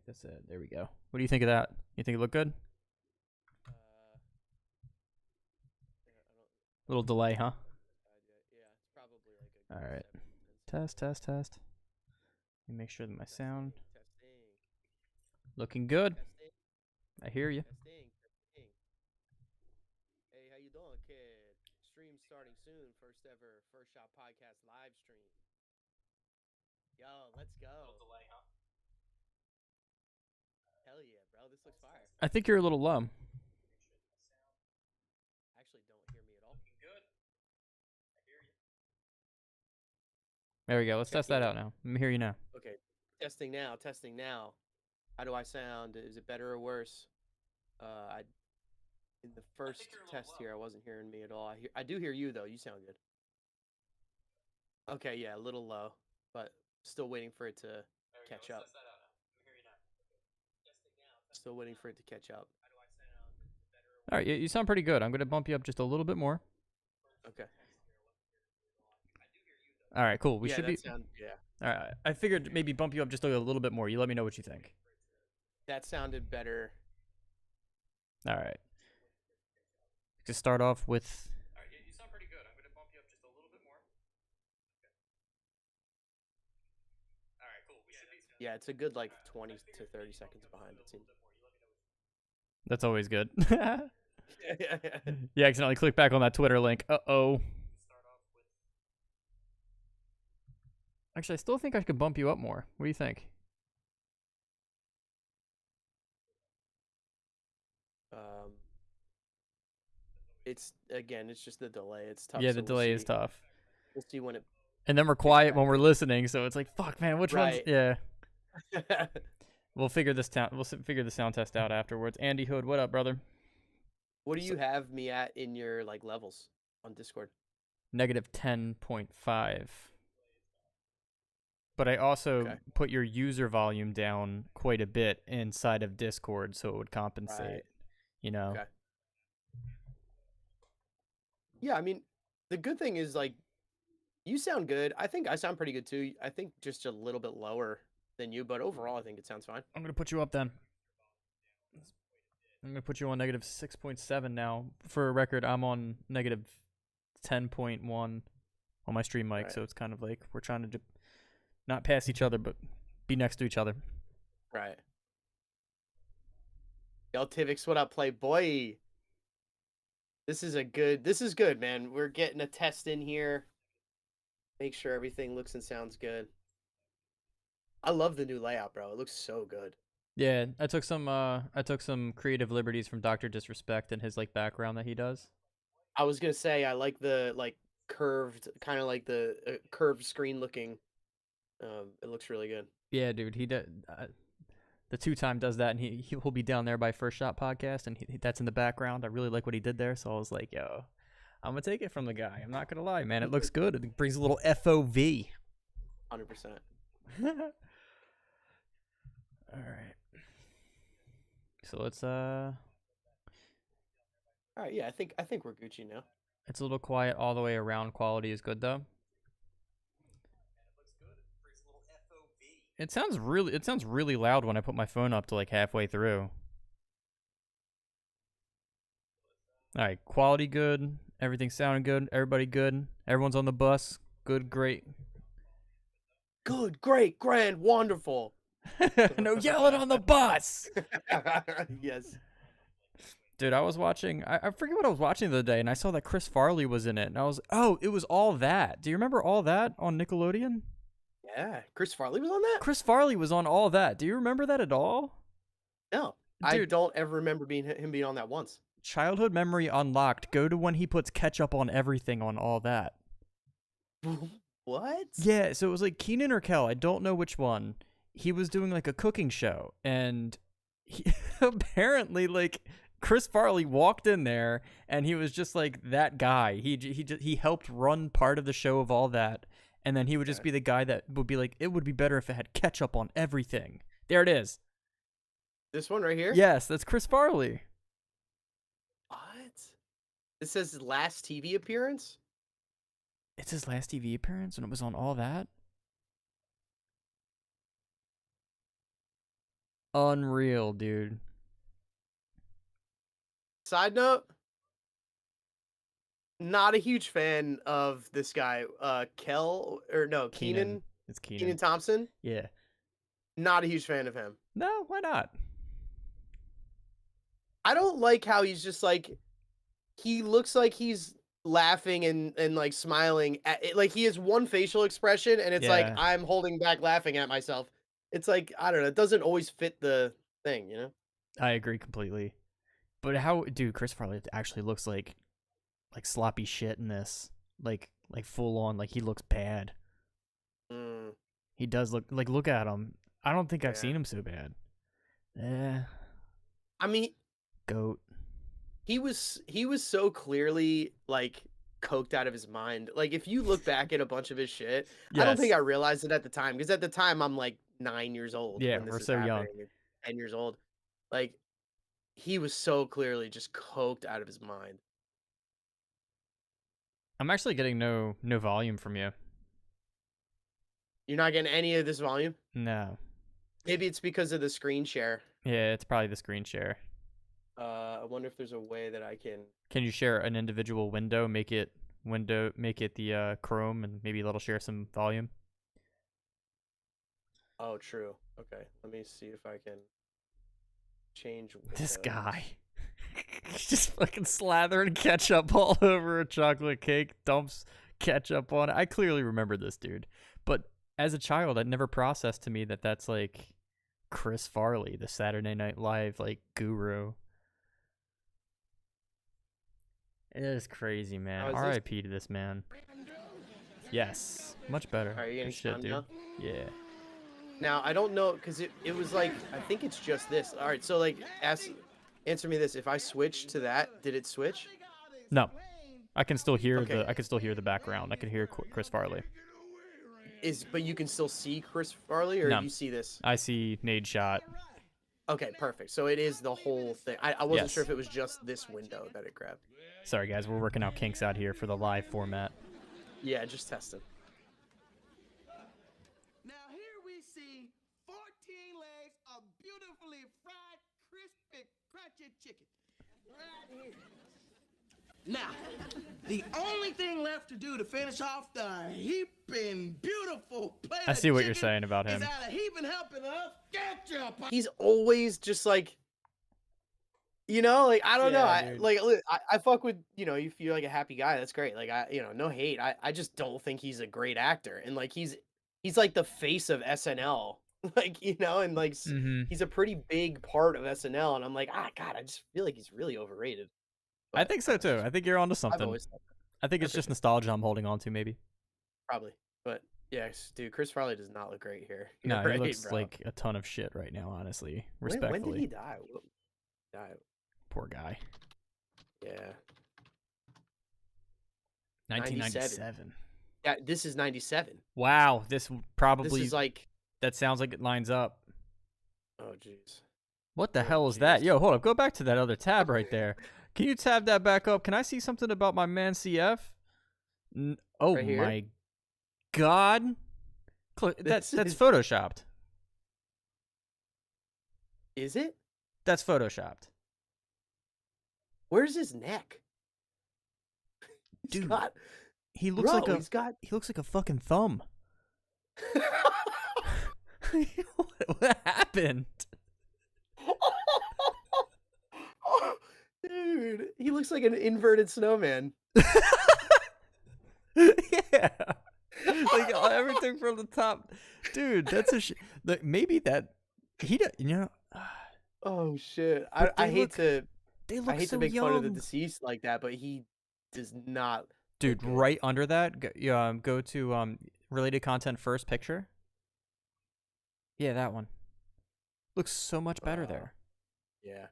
Like that's it. There we go. What do you think of that? You think it looked good? Little delay, huh? Yeah, it's probably like a All good right. 7 10 Test, test, test. Let me make sure that my sound Testing. looking good. Testing. I hear you. Testing. Testing. Hey, how you doing, kid? Stream starting soon. First ever First Shot Podcast live stream. Yo, let's go. Little delay, huh? Hell yeah, bro. This looks fire. I think you're a little low. Actually, don't hear me at all. Looking good. I hear you. There we go. Let's test that out now. Let me hear you now. Okay. Testing now. Testing now. How do I sound? Is it better or worse? In the first test here, I wasn't hearing me at all. I do hear you though. You sound good. Okay, yeah, a little low, but still waiting for it to catch up. Still waiting for it to catch up. All right, you sound pretty good. I'm gonna bump you up just a little bit more. Okay. All right, cool. We should be. Yeah. All right, I figured maybe bump you up just a little bit more. You let me know what you think. That sounded better. All right. Just start off with. All right, you sound pretty good. I'm gonna bump you up just a little bit more. Okay. All right, cool. We should be. Yeah, it's a good like 20 to 30 seconds behind it seems. That's always good. You accidentally click back on that Twitter link. Uh-oh. Actually, I still think I could bump you up more. What do you think? It's just the delay. It's tough. Yeah, so the we'll delay is see. tough. We'll see when it. And then we're quiet when we're listening, so it's like, fuck, man, which one's? Yeah. We'll figure this figure the sound test out afterwards. Andy Hood, what up, brother? What do you have me at in your like levels on Discord? Negative 10.5. But I also put your user volume down quite a bit inside of Discord, so it would compensate. Right. You know. Okay. Yeah, I mean, the good thing is like, you sound good. I think I sound pretty good too. I think just a little bit lower than you, but overall, I think it sounds fine. I'm gonna put you up then. I'm gonna put you on negative 6.7 now. For a record, I'm on negative 10.1 on my stream mic, so it's kind of like we're trying to not pass each other, but be next to each other. Right. Yo, Tivix, what up, playboy? This is good, man. We're getting a test in here. Make sure everything looks and sounds good. I love the new layout, bro. It looks so good. Yeah, I took some creative liberties from Dr. Disrespect and his like background that he does. I was gonna say I like the like curved, kind of like the curved screen looking. It looks really good. Yeah, dude, he did. The 2-time does that, and he'll be down there by First Shot Podcast, and that's in the background. I really like what he did there, so I was like, yo, I'm gonna take it from the guy. I'm not gonna lie, man. It looks good. It brings a little FOV. 100%. All right. So let's All right, yeah, I think we're Gucci now. It's a little quiet all the way around. Quality is good though. It sounds really loud when I put my phone up to like halfway through. All right, quality good. Everything sounding good. Everybody good. Everyone's on the bus. Good, great. Good, great, grand, wonderful. No yelling on the bus. Yes. Dude, I was watching. I forget what I was watching the other day, and I saw that Chris Farley was in it, and I was, oh, it was All That. Do you remember All That on Nickelodeon? Yeah, Chris Farley was on that? Chris Farley was on All That. Do you remember that at all? No. Dude, I don't ever remember him being on that once. Childhood memory unlocked. Go to when he puts ketchup on everything on All That. What? Yeah, so it was like Keenan or Kel. I don't know which one. He was doing like a cooking show, and he apparently like Chris Farley walked in there, and he was just like that guy. He helped run part of the show of All That. And then he would just be the guy that would be like, it would be better if it had ketchup on everything. There it is. This one right here? Yes, that's Chris Farley. What? It says his last TV appearance? It's his last TV appearance when it was on All That? Unreal, dude. Side note, not a huge fan of this guy, Keenan. Keenan, It's Keenan Keenan. Thompson. Yeah. Not a huge fan of him. No, why not? I don't like how he's just like, he looks like he's laughing and like smiling at it. Like he has one facial expression and it's like, Yeah, I'm holding back laughing at myself. It's like, I don't know. It doesn't always fit the thing, you know? I agree completely. But how, dude? Chris Farley actually looks like sloppy shit in this. Like full on. Like he looks bad. Mm, He does look at him. I don't think I've yeah. seen him so bad. Eh, I mean, goat. he was so clearly like coked out of his mind. Like if you look back at a bunch of his shit, I don't think Yes. I realized it at the time because at the time I'm like 9 years old Yeah, when we're this is so young. happening, and 10 years old. Like he was so clearly just coked out of his mind. I'm actually getting no volume from you. You're not getting any of this volume. No. Maybe it's because of the screen share. Yeah, it's probably the screen share. I wonder if there's a way that I can. Can you share an individual window? Make it the Chrome, and maybe that'll share some volume. Oh, true. Okay, let me see if I can change This windows. guy. He's just fucking slathering ketchup all over a chocolate cake, dumps ketchup on it. I clearly remember this dude. But as a child, it never processed to me that that's like Chris Farley, the Saturday Night Live like guru. It is crazy, man. Oh, is this? R.I.P. to this man. Yes, much better. Are you getting Good shit, sound dude. now? Yeah. Now I don't know because it was like I think it's just this. All right, so like answer me this: if I switch to that, did it switch? No, I can still hear Okay. the background. I can hear Chris Farley. But you can still see Chris Farley, or No. you see this? I see Nade shot. Okay, perfect. So it is the whole thing. I wasn't Yes. sure if it was just this window that it grabbed. Sorry, guys. We're working out kinks out here for the live format. Yeah, just testing. Now here we see 14 legs of beautifully fried, crispy, crunchy chicken. Right here. Now, the only thing left to do to finish off the heaping beautiful plate I see of what you're chicken saying about him. is add a heaping helping of ketchup. He's always just like, like I don't know. Yeah, dude. I fuck with if you're like a happy guy, that's great. Like no hate. I just don't think he's a great actor, and like he's like the face of SNL, like and like Mm-hmm. he's a pretty big part of SNL, and I'm like God, I just feel like he's really overrated. I But think so too. I think you're onto I've something. always thought that, I think it's for just sure. nostalgia I'm holding on to, maybe. Probably, but yes, dude, Chris Farley does not look great here. No, You're he right, looks bro. like a ton of shit right now, honestly. When Respectfully. did he die? Die. Poor guy. Yeah. 1997. Yeah, this is 97. Wow, this probably This is like, that sounds like it lines up. oh jeez. What the Oh, hell is that? jeez. Yo, hold up. Go back to that other tab right there. Can you tab that back up? Can I see something about my man CF? Oh Right here? my god. That's This is- photoshopped. Is it? That's photoshopped. Where's his neck? Dude, Got, he looks like he's got. he looks like a fucking thumb. what happened? Dude, he looks like an inverted snowman. Yeah. Like everything from the top. Dude, that's maybe that he Oh shit! But I they hate look to they look I hate so to make fun of the young. deceased like that, but he does not. Dude, good. right under that, go to related content first picture. Yeah, that one. Looks so much better there. Yeah.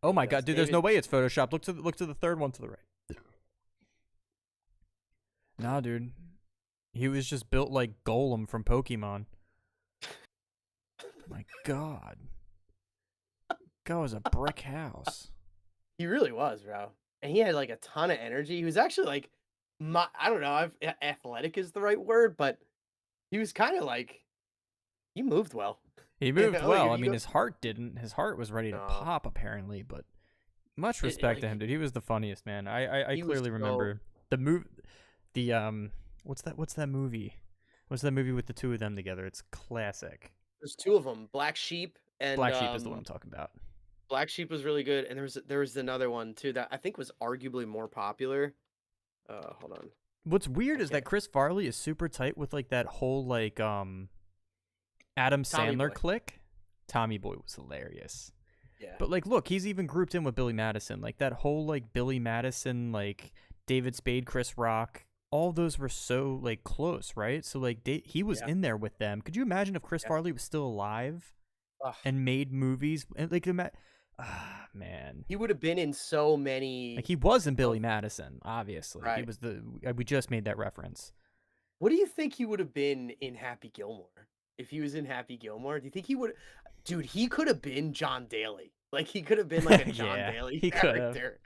Oh my does. god, dude, there's no David- way it's photoshopped. Look to the third one to the right. Nah, dude. He was just built like Golem from Pokemon. My god. Guy was a brick house. He really was, bro. And he had like a ton of energy. He was actually like, I don't know if athletic is the right word, but he was kind of like, he moved well. He moved Oh, well. I you mean, go. his heart didn't. His heart was ready to No, pop apparently, but much it, respect to him, like dude. He was the funniest, man. I he was clearly so. remember the move. The what's that movie? What's that movie with the two of them together? It's classic. There's two of them, Black Sheep and Black Sheep is the one I'm talking about. Black Sheep was really good, and there was another one too that I think was arguably more popular. Hold on, What's weird I is that can't. Chris Farley is super tight with like that whole like Adam Tommy Sandler Boy. clique. Tommy Boy was hilarious. Yeah, But like look, he's even grouped in with Billy Madison. Like that whole like Billy Madison, like David Spade, Chris Rock, all those were so like close, right? So like he was yeah, in there with them. Could you imagine if Chris yeah. Farley was still alive Ugh. and made movies and like ah man. He would have been in so many Like he was in Billy of Madison, obviously. He right. was the we just made that reference. What do you think he would have been in Happy Gilmore? If he was in Happy Gilmore, do you think he would? Dude, he could have been John Daly. Like he could have been like a John Yeah, Daly he could have. character.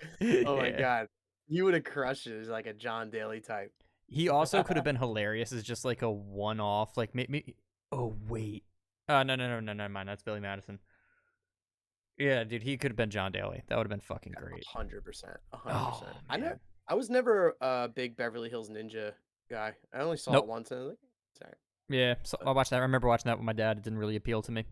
Oh my Yeah. god, he would have crushed it as like a John Daly type. He also could have been hilarious as just like a one-off, like maybe. Oh wait, no, never mind. That's Billy Madison. Yeah, dude, he could have been John Daly. That would have been fucking great. 100%, 100%. Oh man. I was never a big Beverly Hills Ninja guy. I only saw it Nope. once, and I was like, sorry, Yeah, so I watched that. I remember watching that with my dad. It didn't really appeal to me.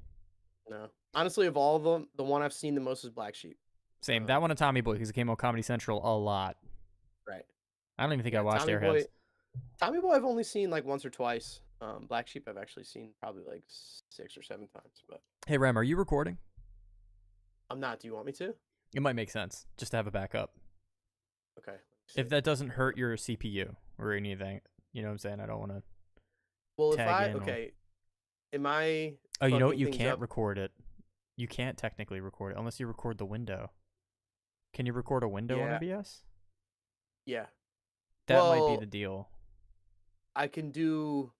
no. Honestly, of all of them, the one I've seen the most is Black Sheep. Same. Um, That one and Tommy Boy because it came on Comedy Central a lot. right. I don't even think I Yeah, watched Airheads. Tommy Boy, I've only seen like once or twice. Black Sheep, I've actually seen probably like 6 or 7 times, but Hey Rem, are you recording? I'm not. Do you want me to? It might make sense just to have a backup. Okay. Let me If see. that doesn't hurt your CPU or anything, you know what I'm saying? I don't want to Well, if tag I in. okay, am I? Oh, you know what? fucking You things can't up? record it. You can't technically record it unless you record the window. Can you record a window on Yeah. OBS? Yeah. That might be Well, the deal. I can do.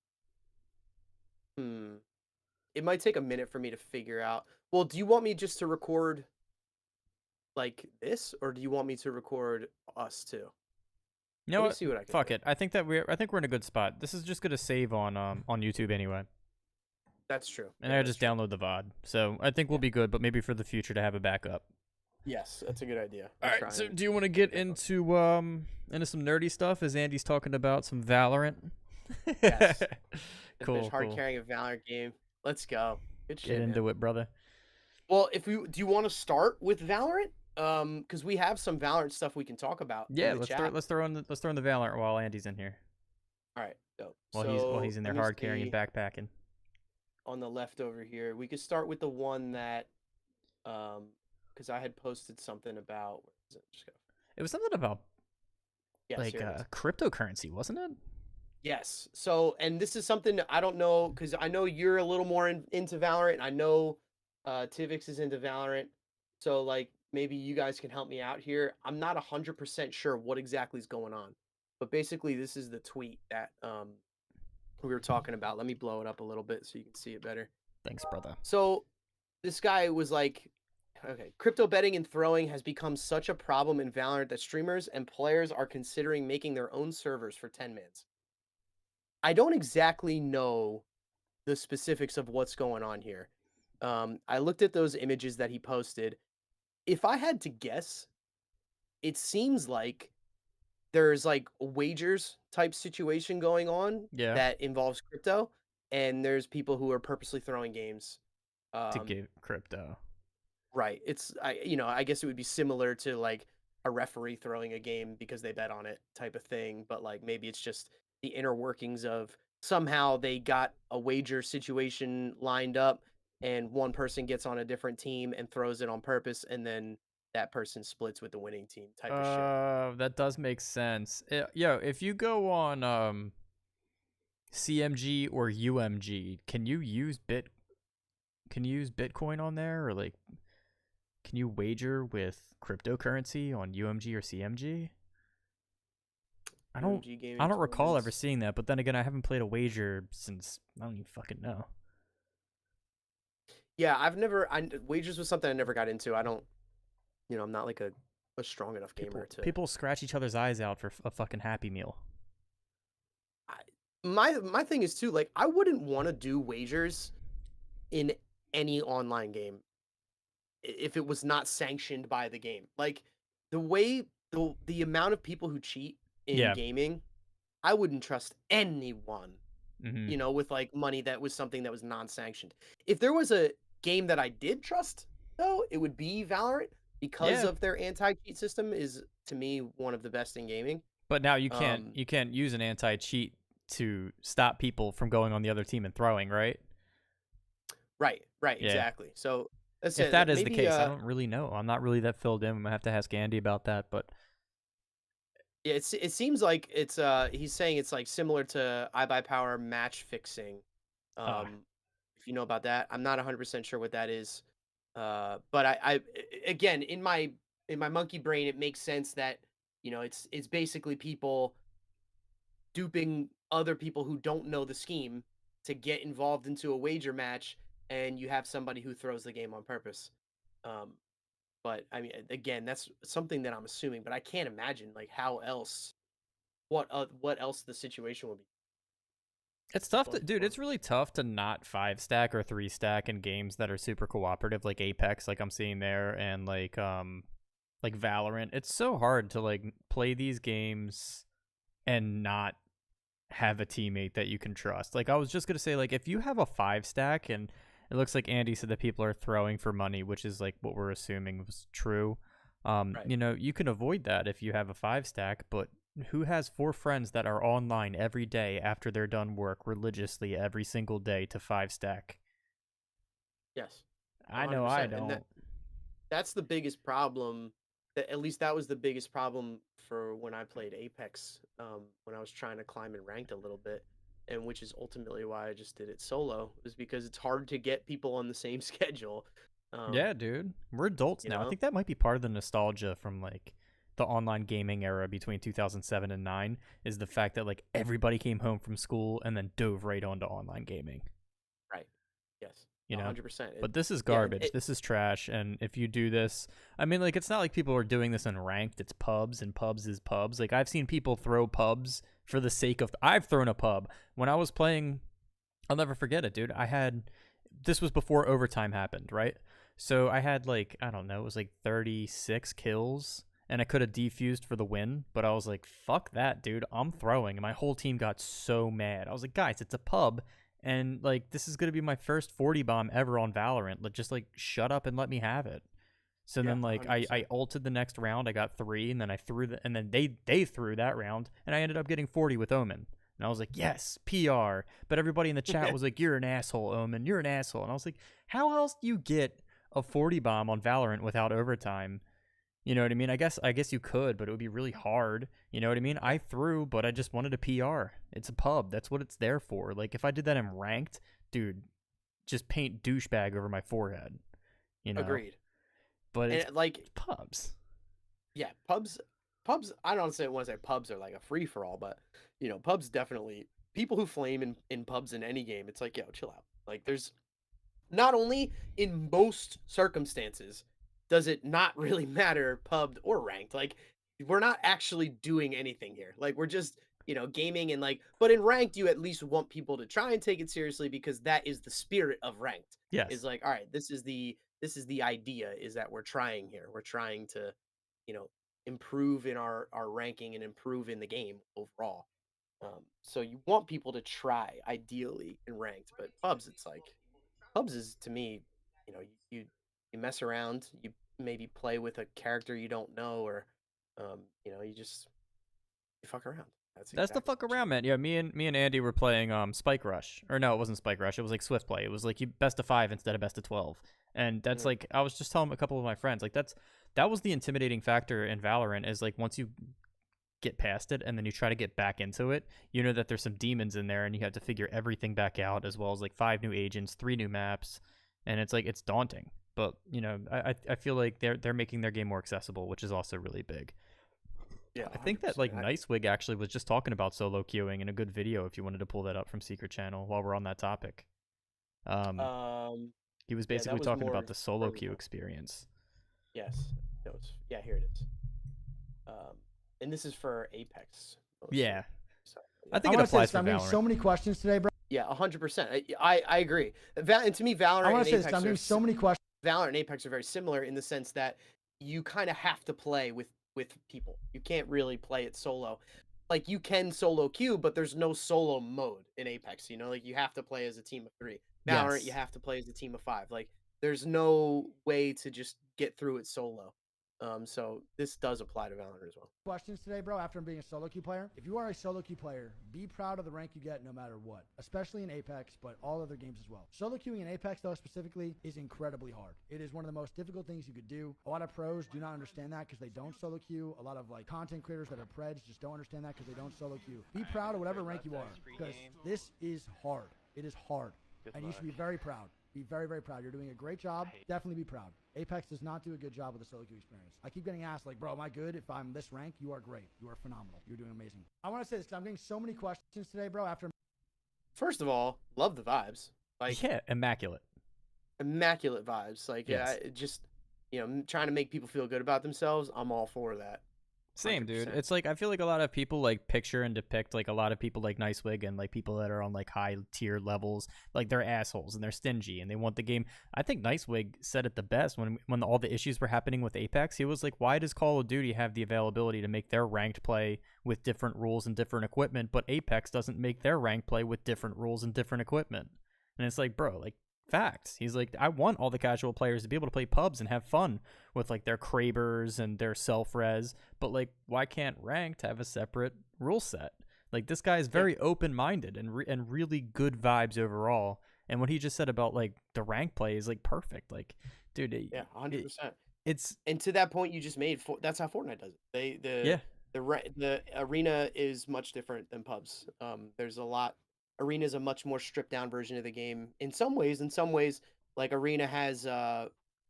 It might take a minute for me to figure out. Well, do you want me just to record like this, or do you want me to record us too? You know Let me what? see what I can Fuck do. it. I think we're in a good spot. This is just gonna save on YouTube anyway, That's true. and Yeah, I that's just true. download the VOD. So I think we'll Yeah. be good, but maybe for the future to have a backup. Yes, that's a good idea. All I'll right. try So and- do you want to get into some nerdy stuff as Andy's talking about some Valorant? Yes. Cool. Finish hard Cool. carrying a Valorant game. Let's go. Good Get shit, man. into it, brother. Well, do you want to start with Valorant? Because we have some Valorant stuff we can talk about Yeah. in the Let's chat. throw in the Valorant while Andy's in here. All right, dope. While he's in there let me hard carrying and see backpacking. on the left over here. We could start with the one that, because I had posted something about. Where is it? Just go. It was something about Yes, like here it is. cryptocurrency, wasn't it? Yes. So, and this is something I don't know because I know you're a little more into Valorant. And I know Tivix is into Valorant. So, like, maybe you guys can help me out here. I'm not 100% sure what exactly is going on, but basically, this is the tweet that we were talking about. Let me blow it up a little bit so you can see it better. Thanks, brother. So, this guy was like, okay, crypto betting and throwing has become such a problem in Valorant that streamers and players are considering making their own servers for 10 mans. I don't exactly know the specifics of what's going on here. I looked at those images that he posted. If I had to guess, it seems like there's like a wagers type situation going on Yeah. that involves crypto, and there's people who are purposely throwing games. To get crypto. Right. I guess it would be similar to like a referee throwing a game because they bet on it type of thing, but like maybe it's just the inner workings of somehow they got a wager situation lined up and one person gets on a different team and throws it on purpose and then that person splits with the winning team type of shit. That does make sense. Yo, if you go on CMG or UMG, can you use Bitcoin on there, or like can you wager with cryptocurrency on UMG or CMG? I don't UMG gaming I don't recall ever tournaments. seeing that, but then again, I haven't played a wager since I don't even fucking know. Yeah, wagers was something I never got into. I don't, I'm not like a strong enough gamer to. People scratch each other's eyes out for a fucking Happy Meal. My thing is too, like, I wouldn't want to do wagers in any online game if it was not sanctioned by the game. Like the way the amount of people who cheat in Yeah. gaming, I wouldn't trust anyone, Mm-hmm. with like money that was something that was non-sanctioned. If there was a game that I did trust, though, it would be Valorant because Yeah. of their anti-cheat system is to me one of the best in gaming. But now you Um, can't use an anti-cheat to stop people from going on the other team and throwing, right? right, Yeah. exactly. So that's If it. that is the Maybe case, I don't really know. I'm not really that filled in. I'm gonna have to ask Andy about that. But yeah, it seems like it's he's saying it's like similar to iBuyPower match fixing. uh, Um, if you know about that, I'm not 100% sure what that is. But again in my monkey brain, it makes sense that it's basically people duping other people who don't know the scheme to get involved into a wager match, and you have somebody who throws the game on purpose. Um, but I mean, again, that's something that I'm assuming, but I can't imagine like how else, what else the situation would be. it's tough to, But, dude. It's really tough to not 5-stack or 3-stack in games that are super cooperative, like Apex, like I'm seeing there, and like Valorant. It's so hard to like play these games and not have a teammate that you can trust. Like I was just gonna say, like if you have a 5-stack, and it looks like Andy said that people are throwing for money, which is like what we're assuming was true. right. You can avoid that if you have a 5-stack, but who has 4 friends that are online every day after they're done work religiously every single day to 5-stack? Yes. I know I 100%. And don't. that's the biggest problem. That at least that was the biggest problem for when I played Apex, when I was trying to climb in ranked a little bit, and which is ultimately why I just did it solo, is because it's hard to get people on the same schedule. Um, Yeah, dude. We're adults you now. I know, think that might be part of the nostalgia from like the online gaming era between 2007 and 9 is the fact that like everybody came home from school and then dove right onto online gaming, right? Yes, you know? 100%. But this is Yeah, garbage. This is trash, and if you do this, I mean like it's not like people are doing this in ranked. It's pubs, and pubs is pubs. Like I've seen people throw pubs for the sake of I've thrown a pub when I was playing. I'll never forget it, dude. This was before overtime happened, right? So I had like, I don't know, it was like 36 kills, and I could have defused for the win, but I was like, fuck that, dude. I'm throwing. And my whole team got so mad. I was like, guys, it's a pub, and like this is going to be my first 40 bomb ever on Valorant. Just like shut up and let me have it. So yeah, then like I 100%. ulted the next round. I got 3, and then and then they threw that round, and I ended up getting 40 with Omen. And I was like, yes, PR. But everybody in the chat was like, you're an asshole, Omen. You're an asshole. And I was like, how else do you get a 40 bomb on Valorant without overtime? You know what I mean? I guess you could, but it would be really hard. You know what I mean? I threw, but I just wanted a PR. It's a pub. That's what it's there for. Like if I did that in ranked, dude, just paint douchebag over my forehead. You know? Agreed. But it's And like, pubs. yeah, pubs. I don't want to say pubs are like a free for all, but pubs definitely people who flame in pubs in any game. It's like, yo, chill out. Like, there's not only in most circumstances does it not really matter pubbed or ranked. Like, we're not actually doing anything here. Like, we're just gaming and like. But in ranked, you at least want people to try and take it seriously because that is the spirit of ranked. Is Yes. like, all right, this is the idea is that we're trying here. We're trying to you know improve in our ranking and improve in the game overall. So you want people to try ideally in ranked, but pubs, it's like pubs is to me, you mess around, you maybe play with a character you don't know, or you fuck around. That's That's the exactly fuck what you around, man. Yeah, me and Andy were playing Spike Rush. Or no, it wasn't Spike Rush. It was like Swift Play. It was like you best of 5 instead of best of 12. And that's do. like I was just telling a couple of my friends, like that was the intimidating factor in Valorant is like once you get past it and then you try to get back into it, you know that there's some demons in there and you have to figure everything back out as well as like 5 new agents, 3 new maps, and it's like it's daunting. But, I feel like they're making their game more accessible, which is also really big. Yeah, I think that 100%. like Nicewig actually was just talking about solo queuing in a good video if you wanted to pull that up from Secret Channel while we're on that topic. Um, he was Yeah, that basically was talking more about the solo early queue on. experience. Yes, yeah, here it is. And this is for Apex mostly. Yeah, So I yeah. think it applies for Valorant. So many questions today, bro. Yeah, 100%. I agree. And to me, I Valorant want and to say this. Apex I'm are getting so many questions. Valorant and Apex are very similar in the sense that you kind of have to play with people. You can't really play it solo. Like you can solo queue, but there's no solo mode in Apex. You know, like you have to play as a team of 3. Valorant, you Yes. have to play as a team of 5. Like there's no way to just get through it solo. So this does apply to Valorant as well. Questions today, bro, after being a solo queue player. If you are a solo queue player, be proud of the rank you get no matter what, especially in Apex, but all other games as well. Solo queuing in Apex, though, specifically, is incredibly hard. It is one of the most difficult things you could do. A lot of pros do not understand that because they don't solo queue. A lot of like content creators that are preds just don't understand that because they don't solo queue. Be proud of whatever rank you are because this is hard. It is hard. And you should be very proud. Be very, very proud. You're doing a great job. Definitely be proud. Apex does not do a good job with the solo queue experience. I keep getting asked, like, bro, am I good? If I'm this rank, you are great. You are phenomenal. You're doing amazing. I want to say this because I'm getting so many questions today, bro, after. First of all, love the vibes. Like Yeah, immaculate. immaculate vibes. Like Yes. it just trying to make people feel good about themselves. I'm all for that. Same, dude. 100%. It's like I feel like a lot of people like picture and depict like a lot of people like Nicewig and like people that are on like high tier levels, like they're assholes and they're stingy and they want the game. I think Nicewig said it the best when all the issues were happening with Apex. He was like, "Why does Call of Duty have the availability to make their ranked play with different rules and different equipment, but Apex doesn't make their ranked play with different rules and different equipment?" And it's like, bro, like facts. He's like, I want all the casual players to be able to play pubs and have fun with like their Krabers and their self-res, but like why can't ranked have a separate rule set? Like this guy is very open-minded and really good vibes overall. And what he just said about like the rank play is like perfect. Like, dude, 100%. It's And to that point you just made, that's how Fortnite does it. yeah, The arena is much different than pubs. There's a lot. Arena is a much more stripped down version of the game. In some ways, like Arena has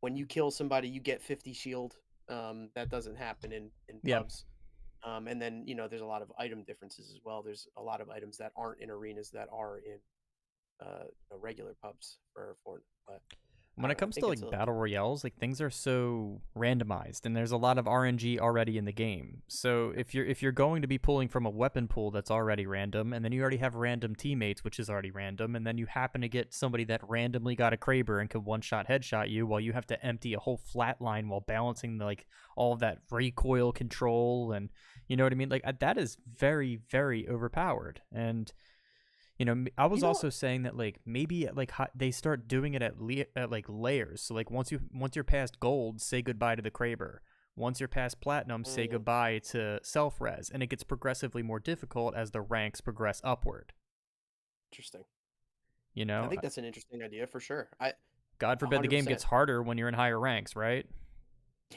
when you kill somebody, you get 50 shield. That doesn't happen in yeah. pubs. And then there's a lot of item differences as well. There's a lot of items that aren't in arenas that are in regular pubs for Fortnite. But I When it don't know. I comes to think it's like a battle royales, like things are so randomized and there's a lot of RNG already in the game. So if you're going to be pulling from a weapon pool that's already random, and then you already have random teammates, which is already random, and then you happen to get somebody that randomly got a Kraber and could one-shot headshot you while you have to empty a whole flat line while balancing like all of that recoil control, and you know what I mean? Like that is very, very overpowered. And I was also saying that like maybe like they start doing it at like layers. So like once you're past gold, say goodbye to the Kraber. Once you're past platinum, say goodbye to self res, and it gets progressively more difficult as the ranks progress upward. Interesting. I I think that's an interesting idea for sure. God forbid the game 100%. gets harder when you're in higher ranks, right?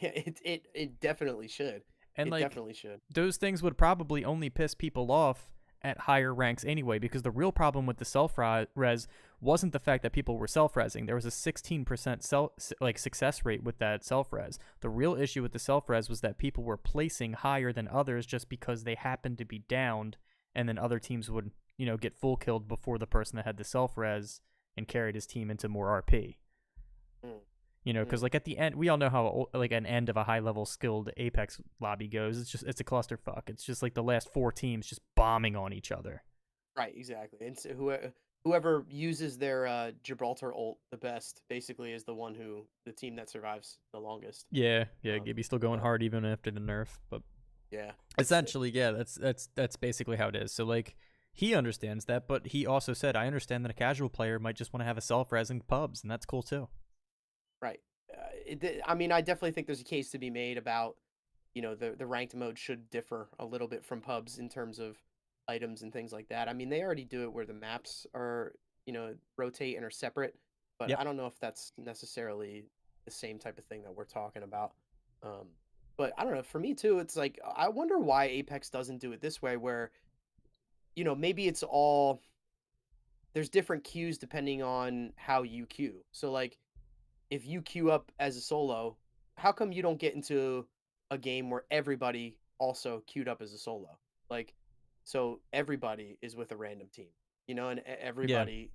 Yeah, it definitely should. And It like definitely should. those things would probably only piss people off at higher ranks anyway, because the real problem with the self-res wasn't the fact that people were self-resing. There was a 16% success rate with that self-res. The real issue with the self-res was that people were placing higher than others just because they happened to be downed, and then other teams would, get full killed before the person that had the self-res and carried his team into more RP. Because like at the end, we all know how like an end of a high level skilled Apex lobby goes. It's a clusterfuck. It's just like the last 4 teams just bombing on each other. Right, exactly. And so whoever uses their Gibraltar ult the best basically is the team that survives the longest. Yeah, Gibby's still going hard even after the nerf, but Yeah. essentially, yeah, that's basically how it is. So like he understands that, but he also said, I understand that a casual player might just want to have a self-res in pubs, and that's cool too. Right. I mean, I definitely think there's a case to be made about, the ranked mode should differ a little bit from pubs in terms of items and things like that. I mean, they already do it where the maps are, rotate and are separate, but Yep. I don't know if that's necessarily the same type of thing that we're talking about. But I don't know. For me too, it's like I wonder why Apex doesn't do it this way, where, maybe it's all there's different queues depending on how you queue. So like if you queue up as a solo, how come you don't get into a game where everybody also queued up as a solo? Like, so everybody is with a random team, and Yeah. everybody,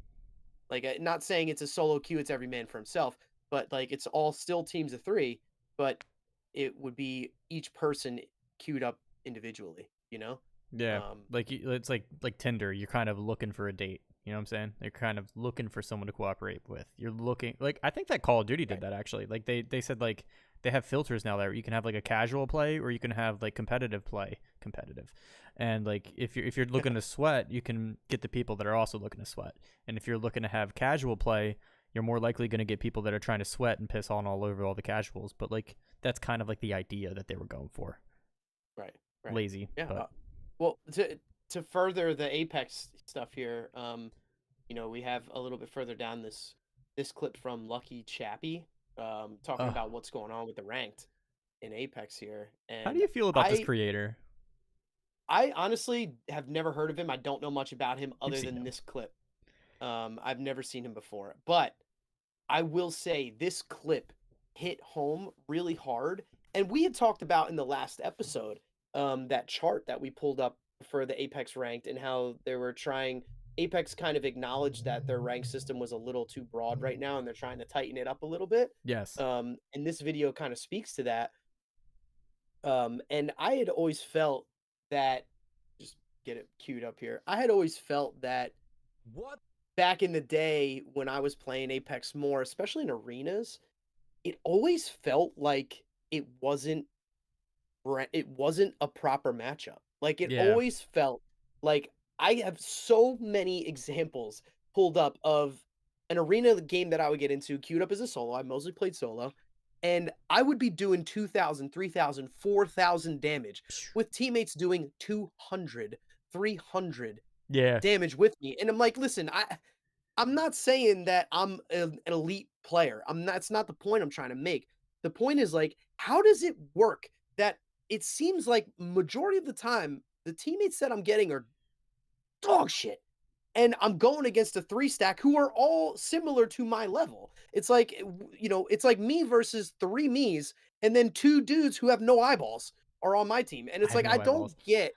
like, not saying it's a solo queue, it's every man for himself, but like it's all still teams of 3, but it would be each person queued up individually, Yeah. Um, Like it's like Tinder, you're kind of looking for a date. You know what I'm saying? They're kind of looking for someone to cooperate with. You're looking like I think that Call of Duty did that actually. Like they said like they have filters now that you can have like a casual play or you can have like competitive play, competitive. And like if you're looking to sweat, you can get the people that are also looking to sweat. And if you're looking to have casual play, you're more likely going to get people that are trying to sweat and piss on all over all the casuals. But like that's kind of like the idea that they were going for. Right. Lazy. Yeah. But Well, to further the Apex stuff here, we have a little bit further down this clip from Lucky Chappie, talking about what's going on with the ranked in Apex here. And how do you feel about this creator? I honestly have never heard of him. I don't know much about him other than him. this clip. I've never seen him before, but I will say this clip hit home really hard. And we had talked about in the last episode, that chart that we pulled up for the Apex ranked and how they were trying. Apex kind of acknowledged that their rank system was a little too broad right now, and they're trying to tighten it up a little bit. Yes. And this video kind of speaks to that. And I had always felt that, just get it queued up here. I had always felt that back in the day when I was playing Apex more, especially in arenas, it always felt like it wasn't a proper matchup. Like it always felt like I have so many examples pulled up of an arena game that I would get into queued up as a solo. I mostly played solo. And I would be doing 2,000, 3,000, 4,000 damage with teammates doing 200, 300 damage with me. And I'm like, listen, I'm not saying that I'm an elite player. That's not the point I'm trying to make. The point is like, how does it work that it seems like majority of the time the teammates that I'm getting are dog shit, and I'm going against a 3-stack who are all similar to my level. It's like, it's like me versus 3 me's, and then 2 dudes who have no eyeballs are on my team. And it's like, I don't get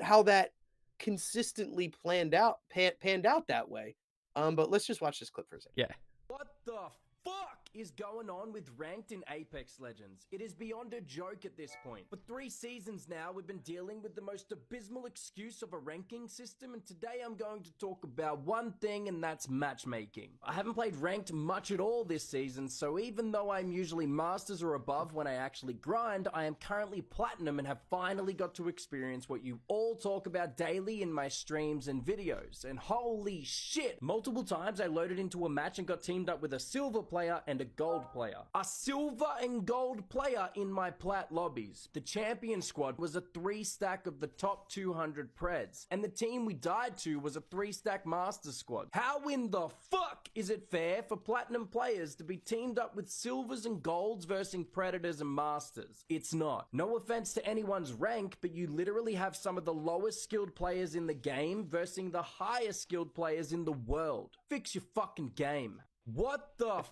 how that consistently panned out that way. But let's just watch this clip for a second. Yeah. What the fuck is going on with ranked in Apex Legends? It is beyond a joke at this point. For 3 seasons now, we've been dealing with the most abysmal excuse of a ranking system, and today I'm going to talk about one thing, and that's matchmaking. I haven't played ranked much at all this season, so even though I'm usually masters or above when I actually grind, I am currently platinum and have finally got to experience what you all talk about daily in my streams and videos. And holy shit, multiple times I loaded into a match and got teamed up with a silver player and a gold player. A silver and gold player in my plat lobbies. The champion squad was a 3-stack of the top 200 Preds, and the team we died to was a 3-stack master squad. How in the fuck is it fair for platinum players to be teamed up with silvers and golds versus predators and masters? It's not. No offense to anyone's rank, but you literally have some of the lowest skilled players in the game versus the highest skilled players in the world. Fix your fucking game. What the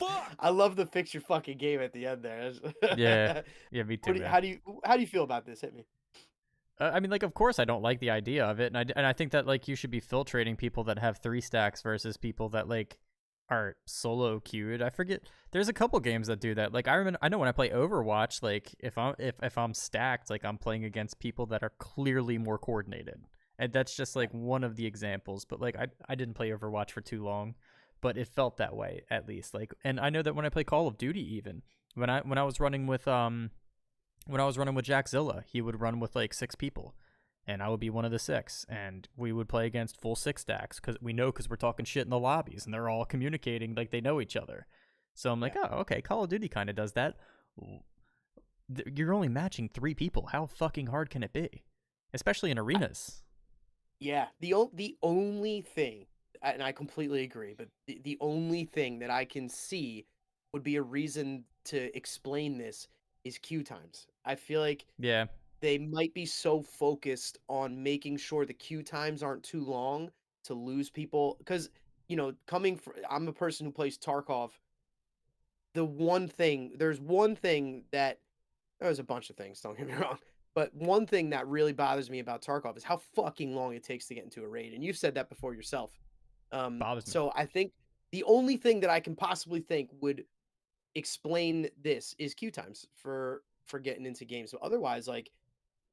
fuck? I love the fix your fucking game at the end there. Yeah, me too. How do you feel about this? Hit me. I mean, like, of course, I don't like the idea of it, and I think that like you should be filtrating people that have 3 stacks versus people that like are solo queued. I forget. There's a couple games that do that. Like I know when I play Overwatch, like if I'm stacked, like I'm playing against people that are clearly more coordinated, and that's just like one of the examples. But like I didn't play Overwatch for too long. But it felt that way at least. Like, and I know that when I play Call of Duty, even when I was running with Jackzilla, he would run with like 6 people, and I would be one of the 6, and we would play against full 6 stacks because we're talking shit in the lobbies, and they're all communicating like they know each other. So I'm like, oh, okay, Call of Duty kind of does that. You're only matching 3 people. How fucking hard can it be, especially in arenas? Yeah, the only thing. And I completely agree, but the only thing that I can see would be a reason to explain this is queue times. I feel like they might be so focused on making sure the queue times aren't too long to lose people. Because, I'm a person who plays Tarkov. There's one thing there's a bunch of things, don't get me wrong. But one thing that really bothers me about Tarkov is how fucking long it takes to get into a raid. And you've said that before yourself. So I think the only thing that I can possibly think would explain this is queue times for getting into games. So otherwise, like,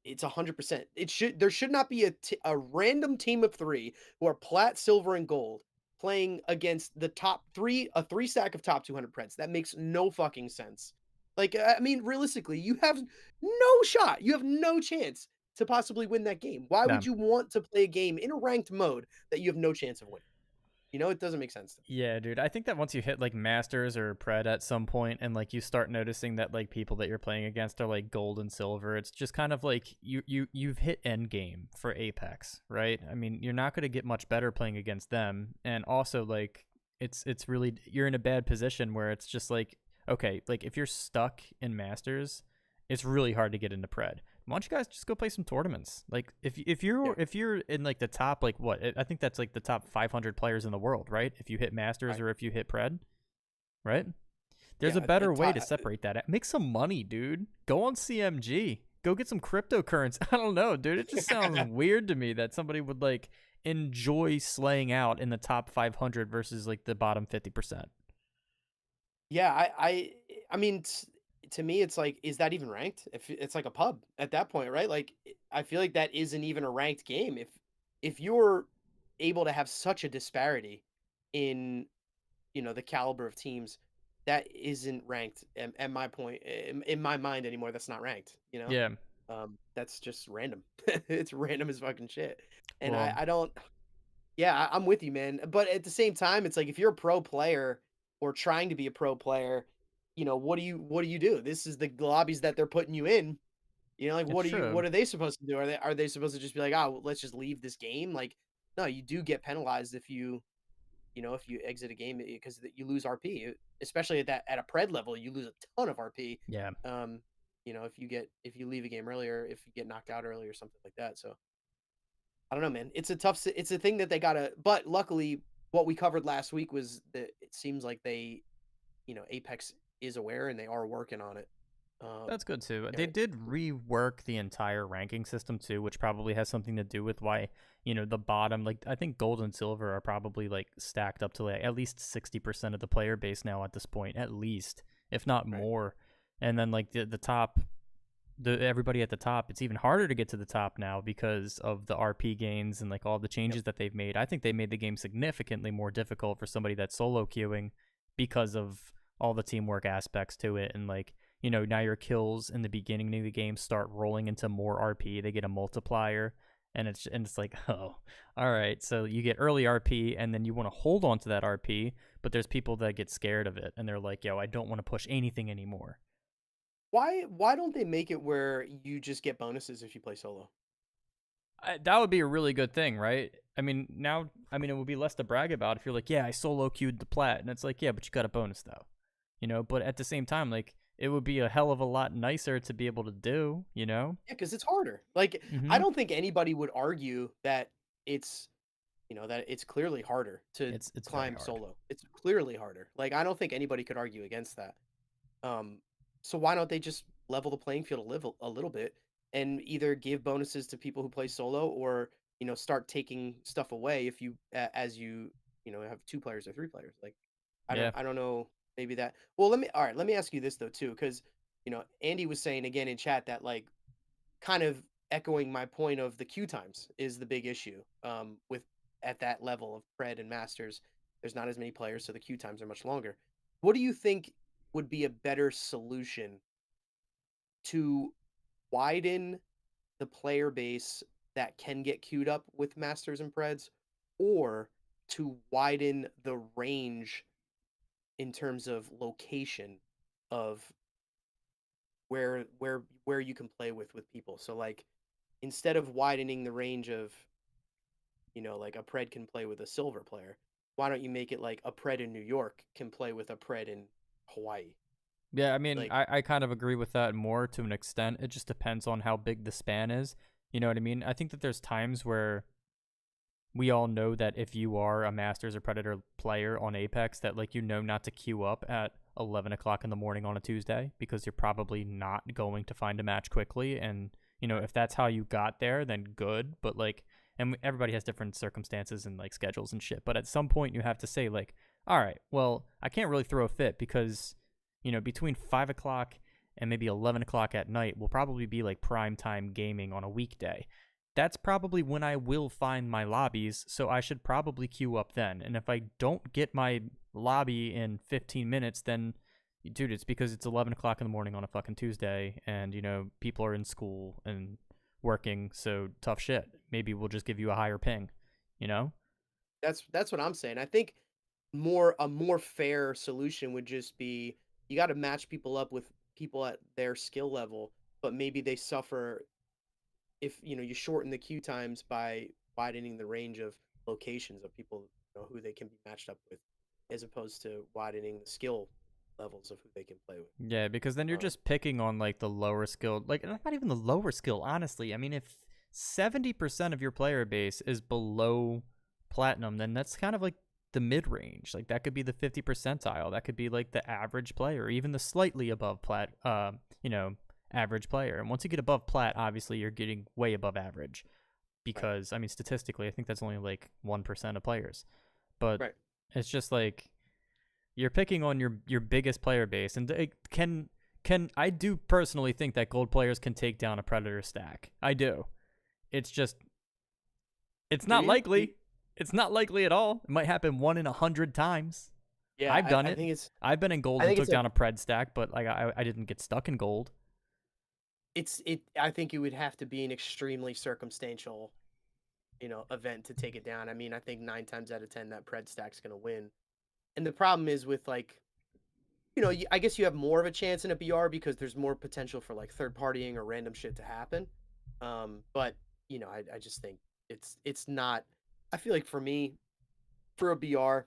it's 100%. There should not be a random team of 3 who are plat, silver, and gold playing against the top 3, a 3 stack of top 200 Preds. That makes no fucking sense. Like, I mean, realistically, you have no shot. You have no chance to possibly win that game. Why Yeah. would you want to play a game in a ranked mode that you have no chance of winning? You know, it doesn't make sense to me. Yeah, dude. I think that once you hit like Masters or Pred at some point and like you start noticing that like people that you're playing against are like gold and silver, it's just kind of like you've hit end game for Apex, right? I mean, you're not going to get much better playing against them, and also like it's really, you're in a bad position where it's just like, okay, like if you're stuck in Masters, it's really hard to get into Pred. Why don't you guys just go play some tournaments? Like if you're in like the top, like what, I think that's like the top 500 players in the world, right? If you hit Masters Right. or if you hit Pred, right? There's a Yeah, better way to separate that. Make some money, dude. Go on CMG. Go get some cryptocurrency. I don't know, dude. It just sounds weird to me that somebody would like enjoy slaying out in the top 500 versus like the bottom 50%. Yeah, I mean, to me, it's like, is that even ranked? If it's like a pub at that point, right? Like, I feel like that isn't even a ranked game. If you're able to have such a disparity in, you know, the caliber of teams, that isn't ranked. At my point, in my mind anymore, that's not ranked. You know, Yeah. that's just random. It's random as fucking shit. And Well, I don't. Yeah, I'm with you, man. But at the same time, it's like if you're a pro player or trying to be a pro player, you know, what do you do? This is the lobbies that they're putting you in. You know, like it's true. what are they supposed to do? Are they supposed to just be like, "Oh, let's just leave this game?" Like, no, you do get penalized if you know, if you exit a game because you lose RP, especially at a pred level, you lose a ton of RP. Yeah. You know, if you leave a game earlier, if you get knocked out early or something like that. So I don't know, man. It's a thing that they gotta. But luckily, what we covered last week was that it seems like they, you know, Apex is aware and they are working on it. Um, That's good too. and They did rework the entire ranking system too, which probably has something to do with why, you know, the bottom, like I think gold and silver are probably like stacked up to like at least 60% of the player base now at this point, at least, if not Right. more. And then like the top, everybody at the top, it's even harder to get to the top now because of the RP gains and like all the changes that they've made. I think they made the game significantly more difficult for somebody that's solo queuing because of all the teamwork aspects to it. And like, you know, now your kills in the beginning of the game start rolling into more RP. They get a multiplier, and it's like, oh, all right. So you get early RP, and then you want to hold on to that RP, but there's people that get scared of it, and they're like, yo, I don't want to push anything anymore. why don't they make it where you just get bonuses if you play solo? That would be a really good thing, right? I mean, now, I mean, it would be less to brag about if you're like, yeah, I solo queued the plat, and it's like, yeah, but you got a bonus though, you know. But at the same time, like, it would be a hell of a lot nicer to be able to do, you know. Yeah, because it's harder. Like, I Mm-hmm. don't think anybody would argue that it's, you know, that it's clearly harder to It's very climb hard. solo. It's clearly harder. Like, I don't think anybody could argue against that. Um, so why don't they just level the playing field a little bit and either give bonuses to people who play solo or, you know, start taking stuff away if you as you know, have 2 players or 3 players. Like, Yeah. I don't know, maybe that. Well, let me ask you this though too, because you know, Andy was saying again in chat that like kind of echoing my point of the queue times is the big issue. With at that level of Pred and Masters, there's not as many players, so the queue times are much longer. What do you think would be a better solution to widen the player base that can get queued up with Masters and Preds, or to widen the range in terms of location of where you can play with people? So like instead of widening the range of, you know, like a Pred can play with a silver player, why don't you make it like a Pred in New York can play with a Pred in Hawaii? Yeah, I mean, Like, I kind of agree with that more to an extent. It just depends on how big the span is. You know what I mean? I think that there's times where we all know that if you are a Masters or Predator player on Apex, that like, you know, not to queue up at 11 o'clock in the morning on a Tuesday because you're probably not going to find a match quickly. And, you know, if that's how you got there, then good. But like, and everybody has different circumstances and like schedules and shit. But at some point you have to say like, all right, well, I can't really throw a fit because, you know, between 5 o'clock and maybe 11 o'clock at night will probably be like prime time gaming on a weekday. That's probably when I will find my lobbies, so I should probably queue up then. And if I don't get my lobby in 15 minutes, then, dude, it's because it's 11 o'clock in the morning on a fucking Tuesday, and, you know, people are in school and working, so tough shit. Maybe we'll just give you a higher ping, you know? That's what I'm saying. I think a more fair solution would just be you got to match people up with people at their skill level, but maybe they suffer if you shorten the queue times by widening the range of locations of people who they can be matched up with, as opposed to widening the skill levels of who they can play with. Yeah, because then you're just picking on like the lower skilled, like not even the lower skill, honestly. I mean, if 70% of your player base is below platinum, then that's kind of like the mid range. Like that could be the 50 percentile. That could be like the average player, even the slightly above average player. And once you get above plat, obviously you're getting way above average, because I mean, statistically, I think that's only like 1% of players. But it's just like you're picking on your biggest player base, and I do personally think that gold players can take down a predator stack. I do. It's just it's not likely. It's not likely at all. It might happen 1 in 100 times. Yeah, I've done I it. think it's. I've been in gold and took down a pred stack, but like I didn't get stuck in gold. I think it would have to be an extremely circumstantial, event to take it down. I mean, I think 9 times out of 10 that pred stack's gonna win. And the problem is with like, I guess you have more of a chance in a BR because there's more potential for like third partying or random shit to happen. But I just think it's not. I feel like for me, for a BR,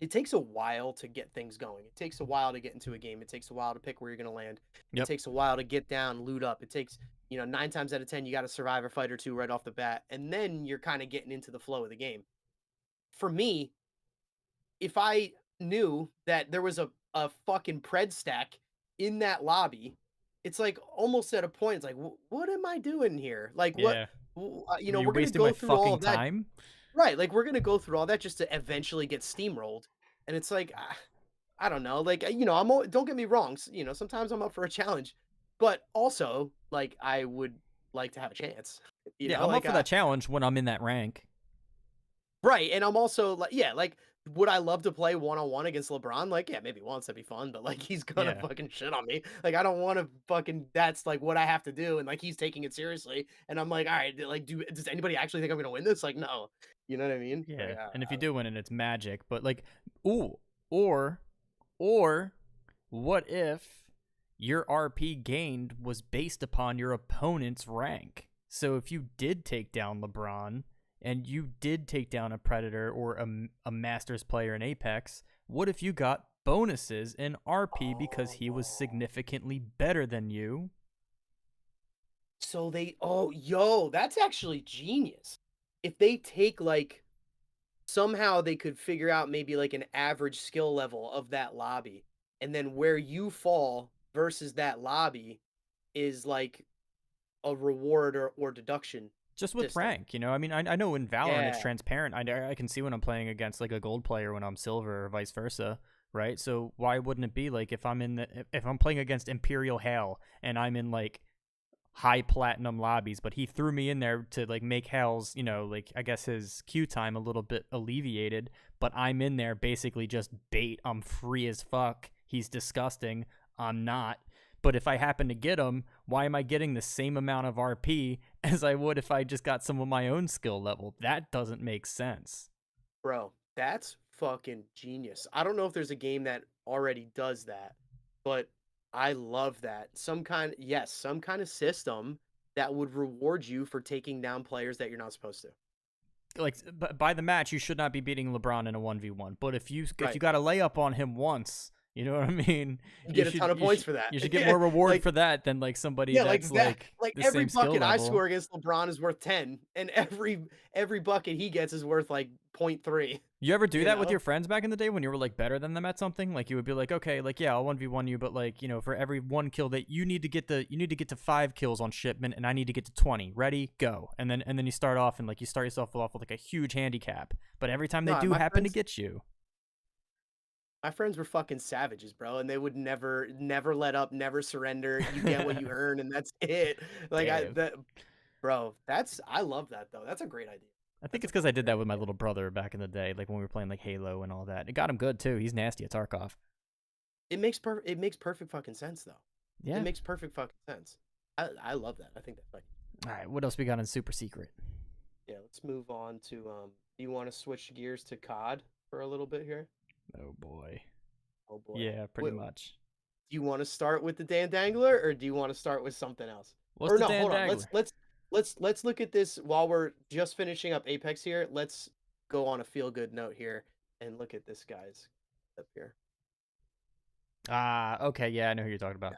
it takes a while to get things going. It takes a while to get into a game. It takes a while to pick where you're going to land. It takes a while to get down, loot up. It takes, 9 times out of 10, you got to survive a fight or two right off the bat. And then you're kind of getting into the flow of the game. For me, if I knew that there was a fucking pred stack in that lobby, it's like almost at a point, it's like, what am I doing here? Like, what, we're going to go through all of that. Time? Right, like we're gonna go through all that just to eventually get steamrolled, and it's like, I don't know, like don't get me wrong, sometimes I'm up for a challenge, but also like I would like to have a chance. I'm up for that challenge when I'm in that rank. Right, and I'm also like, would I love to play 1-on-1 against LeBron? Like, yeah, maybe once that'd be fun, but like he's gonna fucking shit on me. Like, I don't want to fucking. That's like what I have to do, and like he's taking it seriously, and I'm like, all right, like, does anybody actually think I'm gonna win this? Like, no. You know what I mean? Yeah. Like, and if you do win it, it's magic. But like, or what if your RP gained was based upon your opponent's rank? So if you did take down LeBron and you did take down a Predator or a Masters player in Apex, what if you got bonuses in RP because he was significantly better than you? So that's actually genius. If they take like, somehow they could figure out maybe like an average skill level of that lobby, and then where you fall versus that lobby is like a reward or deduction. Just with system. rank, I mean, I know in Valorant it's transparent. I can see when I'm playing against like a gold player when I'm silver or vice versa, right? So why wouldn't it be like if I'm playing against Imperial Hail and I'm in like high platinum lobbies, but he threw me in there to like make Hell's, like I guess his queue time a little bit alleviated, but I'm in there basically just bait. I'm free as fuck. He's disgusting. I'm not. But if I happen to get him, why am I getting the same amount of RP as I would if I just got some of my own skill level? That doesn't make sense. Bro, that's fucking genius. I don't know if there's a game that already does that, but I love that. Some kind of system that would reward you for taking down players that you're not supposed to. Like by the match, you should not be beating LeBron in a 1v1. But if you got a layup on him once, you know what I mean? You get a ton of points for that. You should get more reward for that than like somebody that's like the every same bucket I level. score against LeBron is worth 10, and every bucket he gets is worth like 0.3. You ever do that with your friends back in the day when you were like better than them at something? Like you would be like, okay, like yeah, I'll 1v1 you, but like for every 1 kill that you need to get to 5 kills on shipment, and I need to get to 20. Ready, go, and then you start off and like you start yourself off with like a huge handicap, but every time they do happen to get you. My friends were fucking savages, bro, and they would never let up, never surrender. You get what you earn, and that's it. Like Damn. bro, I love that though. That's a great idea. I think That's a it's because I fucking did great that with my idea. little brother back in the day, like when we were playing like Halo and all that. It got him good too. He's nasty at Tarkov. It makes perfect fucking sense though. It Yeah. makes perfect fucking sense. I love that. I think that's like, All right. What else we got in Super Secret? yeah. Let's move on to Do you want to switch gears to COD for a little bit here? Oh boy. Oh boy. Yeah, pretty Wait, much. do you want to start with the Dan Dangler or do you want to start with something else? What's Or the no, Dan hold on. Dangler? Let's look at this while we're just finishing up Apex here. Let's go on a feel good note here and look at this guy's up here. Okay. Yeah, I know who you're talking about.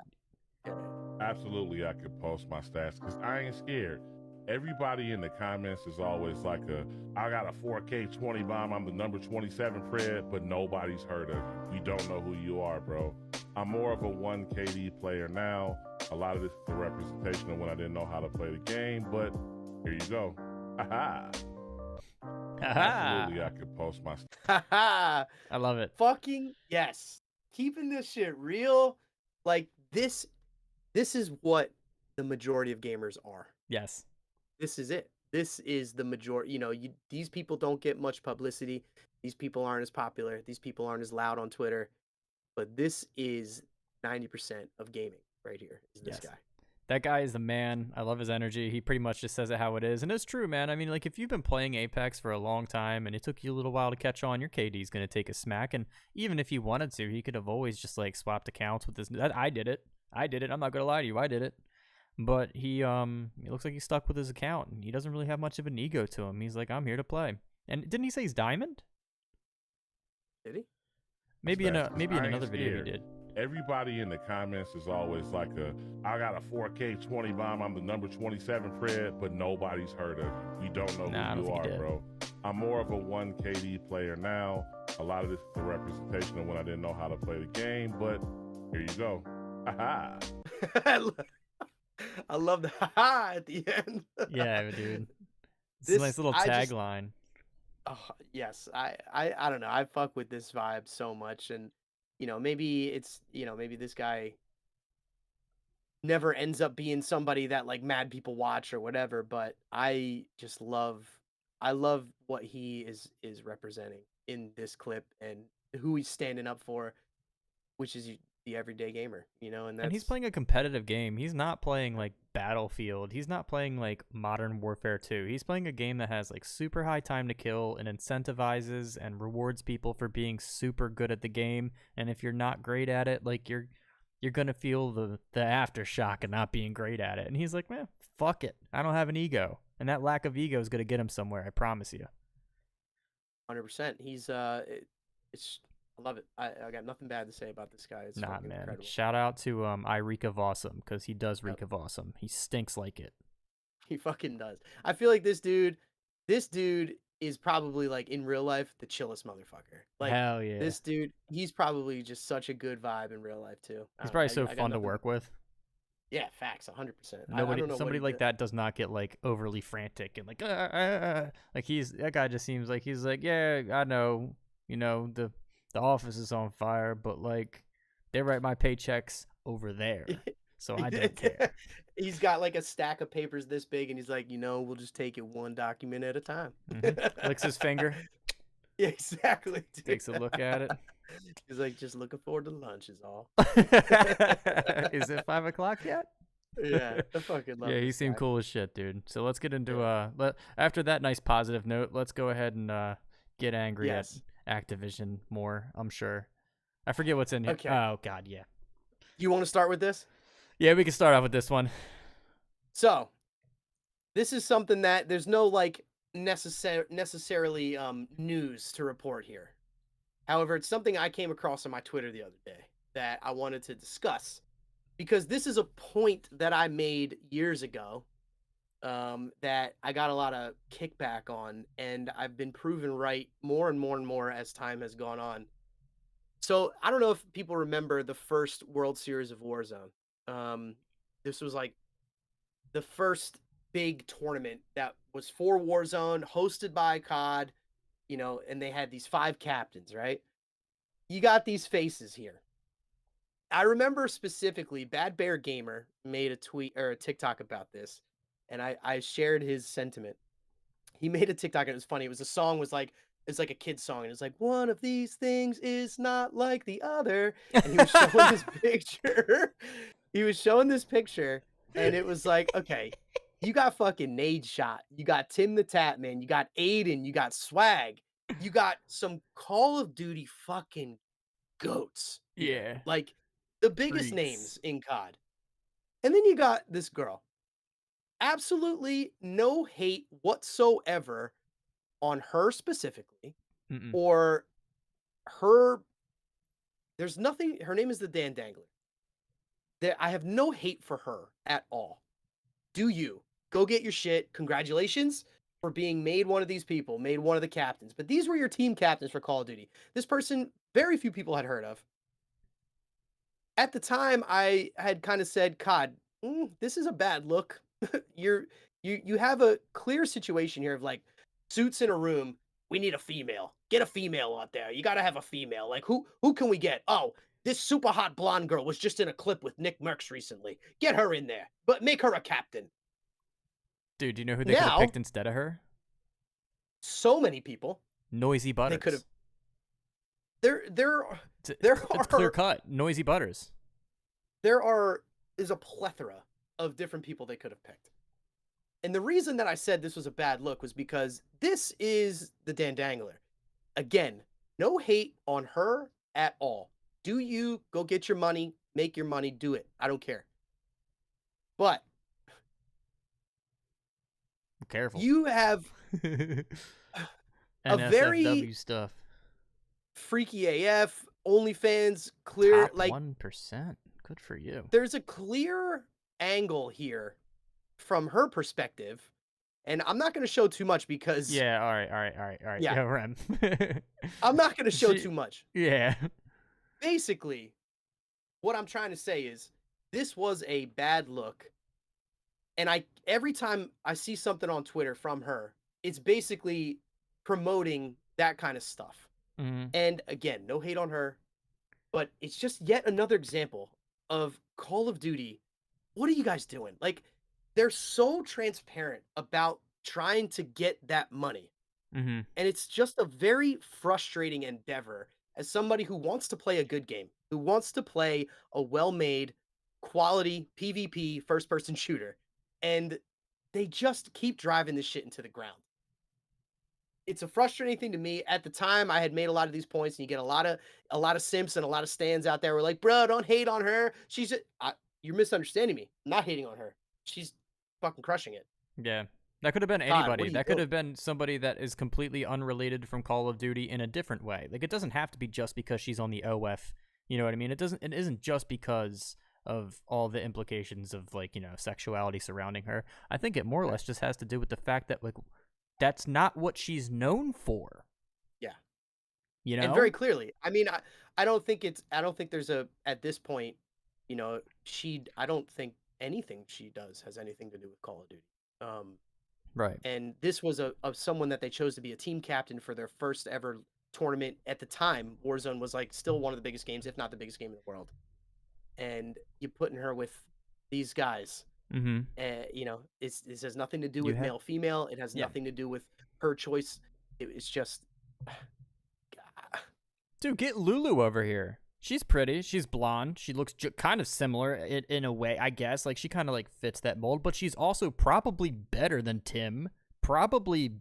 Absolutely, I could post my stats because I ain't scared. Everybody in the comments is always like I got a 4K 20 bomb, I'm the number 27 Fred, but nobody's heard of you. We don't know who you are, bro. I'm more of a 1 KD player now. A lot of this is a representation of when I didn't know how to play the game, but here you go. Haha. Absolutely, I could post my Haha. I love it. Fucking yes. Keeping this shit real. Like this is what the majority of gamers are. Yes. This is it. This is the majority. These people don't get much publicity. These people aren't as popular. These people aren't as loud on Twitter. But this is 90% of gaming right here. Is this Yes. guy? That guy is the man. I love his energy. He pretty much just says it how it is. And it's true, man. I mean, like, if you've been playing Apex for a long time and it took you a little while to catch on, your KD's going to take a smack. And even if he wanted to, he could have always just, like, swapped accounts with his... I did it. I'm not going to lie to you. I did it. But he looks like he's stuck with his account. And he doesn't really have much of an ego to him. He's like, I'm here to play. And didn't he say he's Diamond? Did he? Maybe in stats 'cause maybe in I ain't another video he scared. did. Everybody in the comments is always like I got a 4K 20 bomb, I'm the number 27 Fred, but nobody's heard of you. We don't know Nah, I who don't you think are, he did. bro. I'm more of a 1 KD player now. A lot of this is a representation of when I didn't know how to play the game, but here you go. Haha. I love the ha at the end. Yeah, dude. It's This- a nice little I just- tagline. Oh, yes, I don't know. I fuck with this vibe so much, and maybe it's maybe this guy never ends up being somebody that like mad people watch or whatever. But I love what he is representing in this clip and who he's standing up for, which is the everyday gamer, and that's And he's playing a competitive game. He's not playing like Battlefield. He's not playing like Modern Warfare 2. He's playing a game that has like super high time to kill and incentivizes and rewards people for being super good at the game. And if you're not great at it, like you're gonna feel the aftershock of not being great at it. And he's like, man, fuck it. I don't have an ego. And that lack of ego is gonna get him somewhere, I promise you. 100%. He's it's I love it. I got nothing bad to say about this guy. It's Nah, fucking man. incredible. Shout out to I reek of awesome, because he does reek of awesome. He stinks like it. He fucking does. I feel like this dude is probably like in real life the chillest motherfucker. Like Hell yeah. this dude, he's probably just such a good vibe in real life too. He's probably so fun to work with. Yeah, facts, 100%. Somebody like that does not get like overly frantic and like like that guy just seems like he's like, yeah, I know, the office is on fire, but like they write my paychecks over there, so I don't care. He's got like a stack of papers this big, and he's like, we'll just take it one document at a time. Licks his finger. Yeah, exactly. Dude. Takes a look at it. He's like, just looking forward to lunch is all. Is it 5 o'clock yet? Yeah, I fucking love Yeah, he this seemed guy. cool as shit, dude. So let's get into after that nice positive note, let's go ahead and get angry Yes. at Activision more. I'm sure. I forget what's in here. Okay. Oh God, yeah. You want to start with this? Yeah, we can start off with this one. So, this is something that there's no like necessarily news to report here. However, it's something I came across on my Twitter the other day that I wanted to discuss because this is a point that I made years ago that I got a lot of kickback on, and I've been proven right more and more and more as time has gone on. So I don't know if people remember the first World Series of Warzone. This was like the first big tournament that was for Warzone, hosted by COD, and they had these 5 captains, right? you got these faces here. I remember specifically Bad Bear Gamer made a tweet or a TikTok about this, and I shared his sentiment. He made a TikTok and it was funny. It was a song was like it's like a kid's song and it's like one of these things is not like the other. And he was showing this picture. He was showing this picture and it was like, okay, you got fucking Nade Shot, you got Tim the Tap Man, you got Aiden, you got Swag, you got some Call of Duty fucking goats. Here. Yeah. Like the biggest Freaks. names in COD. And then you got this girl. Absolutely no hate whatsoever on her specifically Mm-mm. or her. There's nothing. Her name is the Dan Dangler. I have no hate for her at all. Do you go get your shit? Congratulations for being made one of these people, made one of the captains. But these were your team captains for Call of Duty. This person, very few people had heard of. At the time, I had kind of said, "COD, this is a bad look. You have a clear situation here of like suits in a room. We need a female. Get a female out there. You got to have a female. Like who can we get? Oh, this super hot blonde girl was just in a clip with Nick Merckx recently. Get her in there, but make her a captain." Dude, do you know who they could have Now, picked instead of her? so many people Noisy Butters. they could have. There It's clear cut. Noisy Butters. is a plethora of different people they could have picked. And the reason that I said this was a bad look was because this is the Dan Dangler. Again, no hate on her at all. Do you go get your money, make your money, do it. I don't care. But Careful. you have a very NSFW stuff. freaky AF, OnlyFans, clear, Top like 1%. Good for you. there's a clear angle here from her perspective. And I'm not going to show too much because Yeah, all right. Yeah. Yeah, Rem. I'm not going to show She- too much. Yeah. Basically, what I'm trying to say is this was a bad look. And every time I see something on Twitter from her, it's basically promoting that kind of stuff. Mhm. And again, no hate on her, but it's just yet another example of Call of Duty. What are you guys doing? Like, they're so transparent about trying to get that money. Mhm. And it's just a very frustrating endeavor as somebody who wants to play a good game, who wants to play a well-made, quality PvP first-person shooter. And they just keep driving this shit into the ground. It's a frustrating thing to me. At the time, I had made a lot of these points, and you get a lot of simps and a lot of stands out there. Were like, bro, don't hate on her. You're misunderstanding me. I'm not hating on her. She's fucking crushing it. Yeah. That could have been God, what anybody. are you That could doing? have been somebody that is completely unrelated from Call of Duty in a different way. Like, it doesn't have to be just because she's on the OF. You know what I mean? It isn't just because of all the implications of, like, you know, sexuality surrounding her. I think it more or less just has to do with the fact that, like, that's not what she's known for. Yeah. You know? And very clearly. I mean, I don't think there's at this point, you know, I don't think anything she does has anything to do with Call of Duty. Right. And this was of someone that they chose to be a team captain for their first ever tournament at the time. Warzone was like still one of the biggest games, if not the biggest game in the world. And you're putting her with these guys. Mm-hmm. You know, this has nothing to do with male, female. It has nothing to do with her choice. It's just, Dude, get Lulu over here. She's pretty. She's blonde. She looks kind of similar in a way, I guess. Like, she kind of, like, fits that mold. But she's also probably better than Tim. Probably,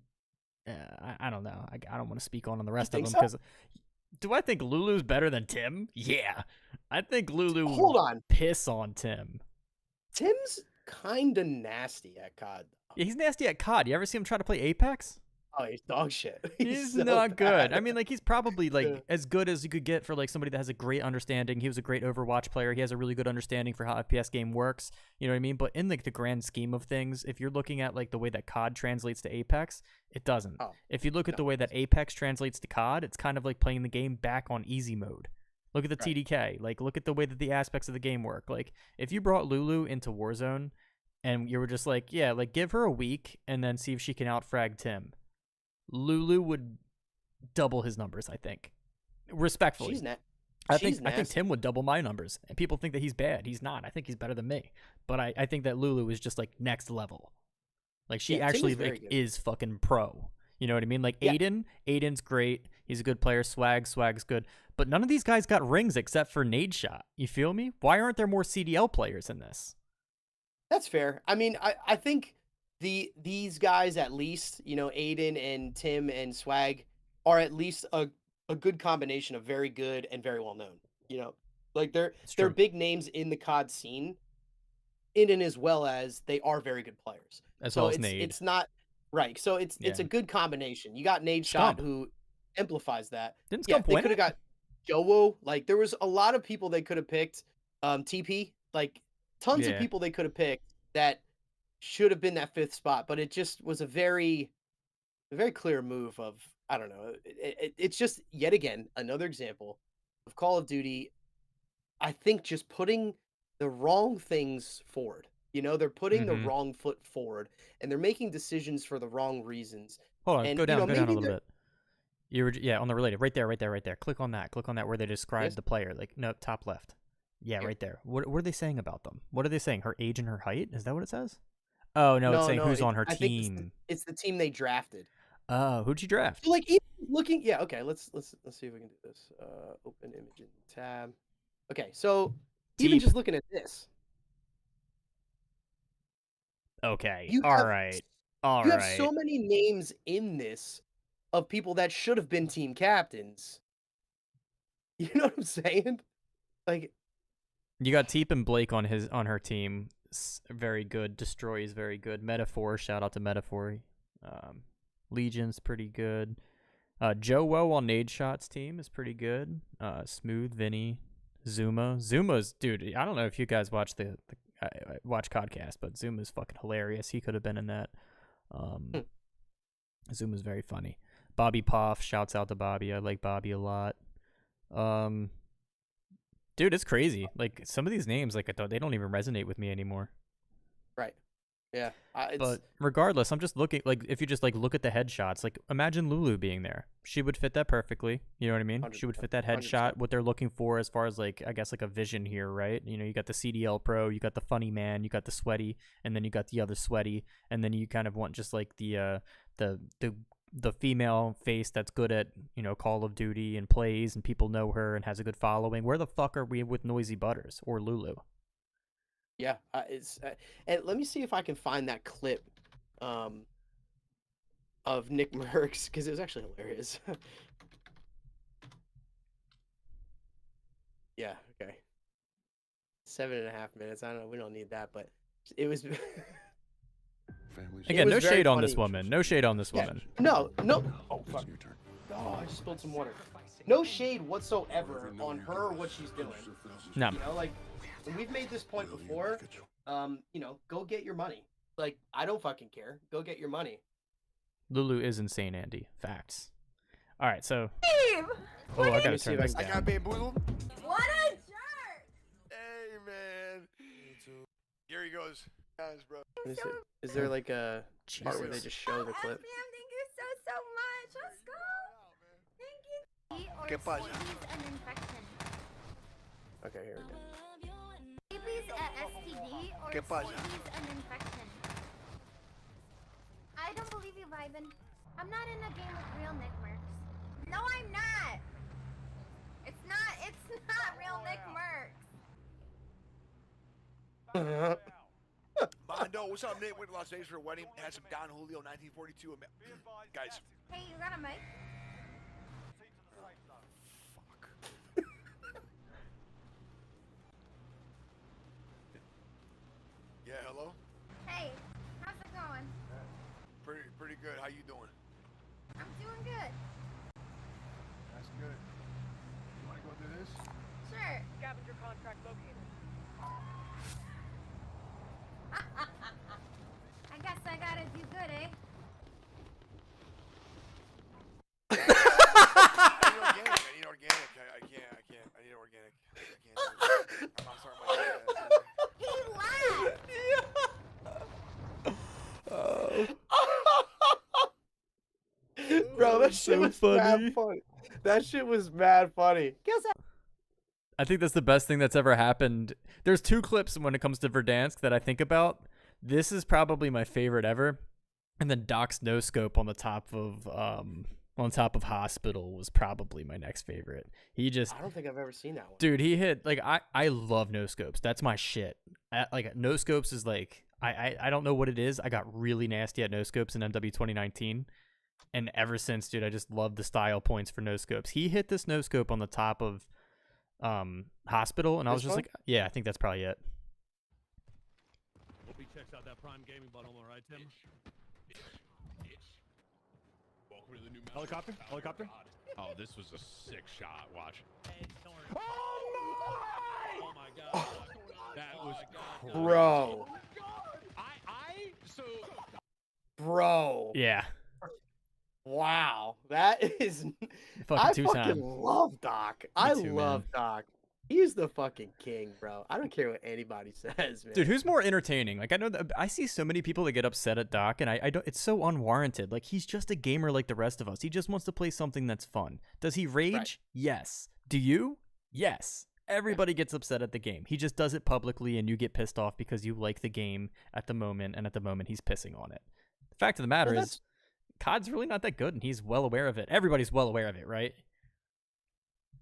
I don't know. I don't want to speak on the rest of them. Because do I think Lulu's better than Tim? Yeah. I think Lulu hold on. Piss on Tim. Tim's kind of nasty at COD. Yeah, he's nasty at COD. You ever see him try to play Apex? Oh, he's dog shit. He's so not good. bad. I mean, like, he's probably, like, as good as you could get for, like, somebody that has a great understanding. He was a great Overwatch player. He has a really good understanding for how FPS game works. You know what I mean? But in, like, the grand scheme of things, if you're looking at, like, the way that COD translates to Apex, it doesn't. Oh, If you look at the way that Apex translates to COD, it's kind of like playing the game back on easy mode. Look at the TDK. Like, look at the way that the aspects of the game work. Like, if you brought Lulu into Warzone and you were just like, yeah, like, give her a week and then see if she can outfrag Tim, Lulu would double his numbers, I think. respectfully. She's not. I think Tim would double my numbers, and people think that he's bad. He's not. I think he's better than me. But I think that Lulu is just like next level. Like she Yeah, Tim actually is very like good. is fucking pro. You know what I mean? Like Yeah. Aiden's great. He's a good player. Swag's good. But none of these guys got rings except for Nade Shot. You feel me? Why aren't there more CDL players in this? That's fair. I mean, I think these guys at least, you know, Aiden and Tim and Swag are at least a good combination of very good and very well known. You know, like they're true. big names in the COD scene, in and as well as they are very good players. As so well as it's Nade. it's not right. So it's Yeah. a good combination. You got Nade Shot Scump. who amplifies that. Didn't Yeah, Scump they win could have it? got Jowo. Like there was a lot of people they could have picked. TP, like tons of Yeah. people they could have picked that should have been that 5th spot, but it just was a very clear move of, I don't know. It's just yet again another example of Call of Duty. I think just putting the wrong things forward. You know, they're putting the Mhm. wrong foot forward, and they're making decisions for the wrong reasons. Hold on, And, go you down, know, go down a maybe little they're- bit. You were on the related, right there. Click on that where they describe Yes. the player. Like no, top left. Yeah, Here. right there. What are they saying about them? What are they saying? Her age and her height? Is that what it says? Oh no, it's saying who's on her I think team. it's the team they drafted. Oh, who'd you draft? So, like, even looking, yeah, okay, let's see if we can do this. Open image in tab. Okay, so even Deep. just looking at this, Okay. you All have right. you have so many names in this of people that should have been team captains. You know what I'm saying? Like, You got Teep and Blake on her team. Very good. Destroy is very good. Metaphor, shout out to Metaphor. Legion's pretty good. Joe Woe on Nade Shot's team is pretty good. Smooth, Vinny, Zuma's dude. I don't know if you guys watch I watch Codcast, but Zuma's fucking hilarious. He could have been in that. Zuma's very funny. Bobby Poff, shouts out to Bobby. I like Bobby a lot. Dude, it's crazy. Like some of these names, like they don't even resonate with me anymore. right. Yeah. But regardless, I'm just looking, like, if you just like look at the headshots, like imagine Lulu being there. She would fit that perfectly. You know what I mean? She would fit that 100%. headshot. What they're looking for as far as like, I guess like a vision here, right? You know, you got the CDL pro, you got the funny man, you got the sweaty, and then you got the other sweaty, and then you kind of want just like the female face that's good at, you know, Call of Duty and plays and people know her and has a good following. Where the fuck are we with Noisy Butters or Lulu? Yeah, and let me see if I can find that clip of Nick Merckx, because it was actually hilarious. Yeah, okay. 7.5 minutes. I don't know. We don't need that, but it was. Again, was no very shade on this funny. woman. No shade on this Yeah, woman. no. Oh, fuck. Oh, I just spilled some water. No shade whatsoever on her or what she's doing. No. You know, like, and we've made this point before. You know, go get your money. Like, I don't fucking care. Go get your money. Lulu is insane, Andy. Facts. All right, so. Steve! Oh, I gotta Let me see turn if I this can- I got down. bamboozled. What a jerk! Hey, man. Here he goes. Guys, bro. Is there like a part where they Jesus. just show the clip? FM, thank you so much. Let's go. Thank you. Or ¿Qué pasa? scabies and infection. Okay, here we go. Scabies STD or ¿Qué pasa? scabies and infection. I don't believe you, Ivan. I'm not in a game with real Nick Merckx. No, I'm not. It's not real Nick Merckx. Mondo, what's up, Nick? Went to Las Vegas for a wedding. Had some Don Julio 1942. Guys, Hey, you got a mic? fuck. Yeah, hello? Hey, how's it going? Pretty good. How you doing? I'm doing good. That's good. You want to go do this? Sure. Scavenger contract located. I guess I gotta do good, eh? I need organic. I can't. I need organic. I can't. I'm sorry about that. He laughed! Bro, that That's shit so was funny. mad funny. That shit was mad funny. I think that's the best thing that's ever happened. There's two clips when it comes to Verdansk that I think about. This is probably my favorite ever. And then Doc's no scope on top of Hospital was probably my next favorite. He just I don't think I've ever seen that one. dude, he hit like I love no scopes. That's my shit. Like no scopes is like I don't know what it is. I got really nasty at no scopes in MW 2019. And ever since, dude, I just love the style points for no scopes. He hit this no scope on the top of Hospital, and I was This just one? like, yeah, I think that's probably it. Hope he checks out that Prime Gaming bundle, all right, Tim? Welcome to the new Helicopter? Helicopter? Oh, this was a sick shot. Watch. Oh my god. That was Bro. so Bro. Yeah, Wow. That is. fucking I two fucking time. love Doc. I too, love man. Doc. He's the fucking king, bro. I don't care what anybody says, man. Dude, who's more entertaining? Like I know that I see so many people that get upset at Doc, and I don't. It's so unwarranted. Like he's just a gamer like the rest of us. He just wants to play something that's fun. Does he rage? Right. Yes. Do you? Yes. Everybody gets upset at the game. He just does it publicly, and you get pissed off because you like the game at the moment, and at the moment he's pissing on it. The fact of the matter Well, is, COD's really not that good, and he's well aware of it. Everybody's well aware of it, right?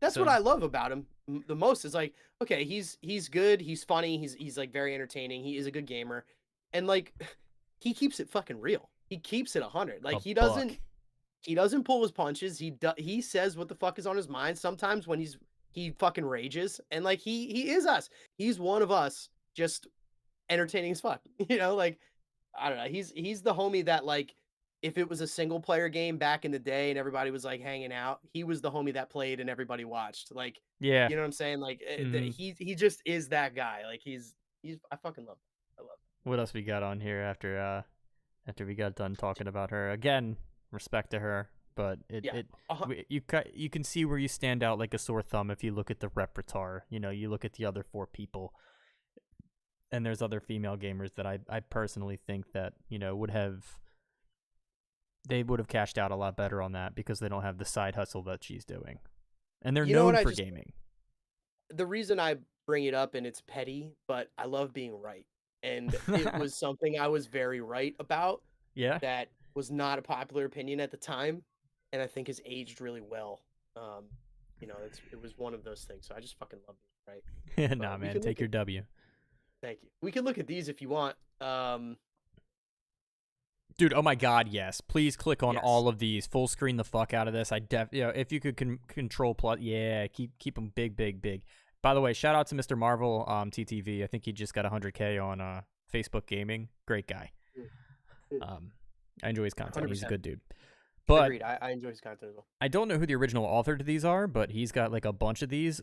That's So- what I love about him the most. Is like, okay, he's good, he's funny, he's like very entertaining. He is a good gamer, and like, he keeps it fucking real. He keeps it 100. Like A he buck. doesn't pull his punches. He says what the fuck is on his mind. Sometimes when he fucking rages, and like he is us. He's one of us, just entertaining as fuck. You know, like I don't know. He's the homie that like. If it was a single player game back in the day and everybody was like hanging out, he was the homie that played and everybody watched. Like, Yeah. you know what I'm saying? Like, Mhm. he just is that guy. Like, he's I fucking love him. I love him. What else we got on here after we got done talking about her? Again, respect to her, but Yeah. you can see where you stand out like a sore thumb if you look at the repertoire. You know, you look at the other four people, and there's other female gamers that I personally think that they would have cashed out a lot better on that because they don't have the side hustle that she's doing, and they're You know known what, for gaming. The reason I bring it up, and it's petty, but I love being right. And it was something I was very right about Yeah. that was not a popular opinion at the time, and I think has aged really well. You know, it was one of those things. So I just fucking love being right. Nah, we man, can take look your W. Thank you. We can look at these if you want. Dude, oh my God, yes. Please click on Yes. all of these. Full screen the fuck out of this. If you could control plus, yeah, keep them big, big, big. By the way, shout out to Mr. Marvel, TTV. I think he just got 100K on Facebook Gaming. Great guy. I enjoy his content. He's a 100%. good dude. But Agreed. I enjoy his content as well. I don't know who the original author to these are, but he's got like a bunch of these.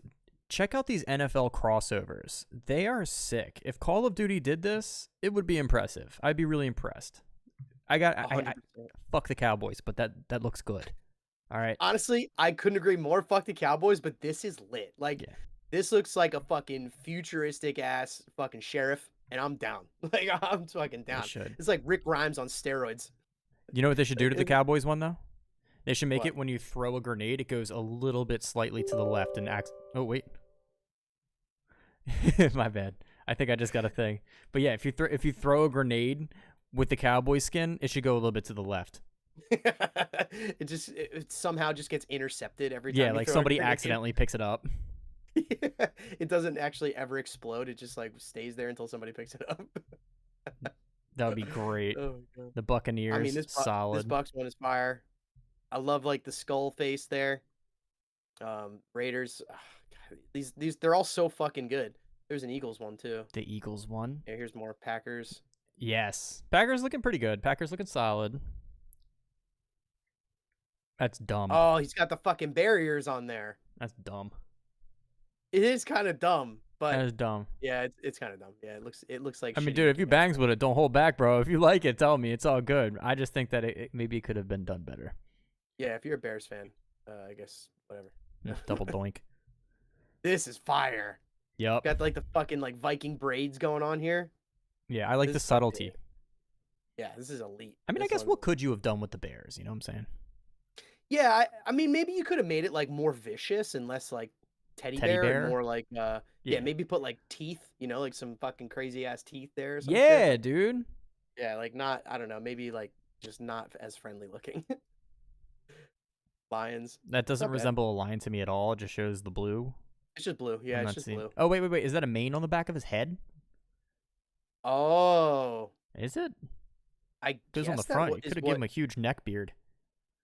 Check out these NFL crossovers. They are sick. If Call of Duty did this, it would be impressive. I'd be really impressed. I 100%. fuck the Cowboys, but that looks good. All right. Honestly, I couldn't agree more. Fuck the Cowboys, but this is lit. Like, Yeah. this looks like a fucking futuristic ass fucking sheriff, and I'm down. Like, I'm fucking down. should. It's like Rick Grimes on steroids. You know what they should do to the Cowboys one though? They should make What? it when you throw a grenade, it goes a little bit slightly to the left and acts. Oh wait, my bad. I think I just got a thing. But yeah, if you throw a grenade with the Cowboy skin, it should go a little bit to the left. it somehow just gets intercepted every time. Yeah, you like throw a somebody grenade. accidentally picks it up. It doesn't actually ever explode. It just like stays there until somebody picks it up. That would be great. Oh, God. The Buccaneers, I mean, this solid. Bucks one is fire. I love like the skull face there. Raiders, God, these they're all so fucking good. There's an Eagles one too. The Eagles one. Yeah, here's more Packers. Yes, Packers looking pretty good. Packers looking solid. That's dumb. Oh, he's got the fucking barriers on there. That's dumb. It is kind of dumb, That but is dumb. yeah, it's kind of dumb. Yeah, it looks like. I mean, shitty dude, if you looking bangs with it, don't hold back, bro. If you like it, tell me. It's all good. I just think that maybe it could have been done better. Yeah, if you're a Bears fan, I guess whatever. Yeah, double doink. This is fire. Yep. Got like the fucking like Viking braids going on here. Yeah, I like the This is subtlety. Yeah, this is elite. I mean, I This guess one's what could you have done with the Bears? You know what I'm saying? Yeah, I mean, maybe you could have made it like more vicious and less like teddy Teddy bear and bear? more like yeah, Yeah. maybe put like teeth, like some fucking crazy ass teeth there or some shit. Yeah, Like, dude. yeah, like not I don't know, maybe like just not as friendly looking. Lions. That doesn't Not bad. resemble a lion to me at all. It just shows the blue. It's just blue. Yeah, I'm it's not just seeing. blue. Oh, wait. Is that a mane on the back of his head? Oh, Is it? I Goes on the guess that front. wa- You is could have what given him a huge neck beard.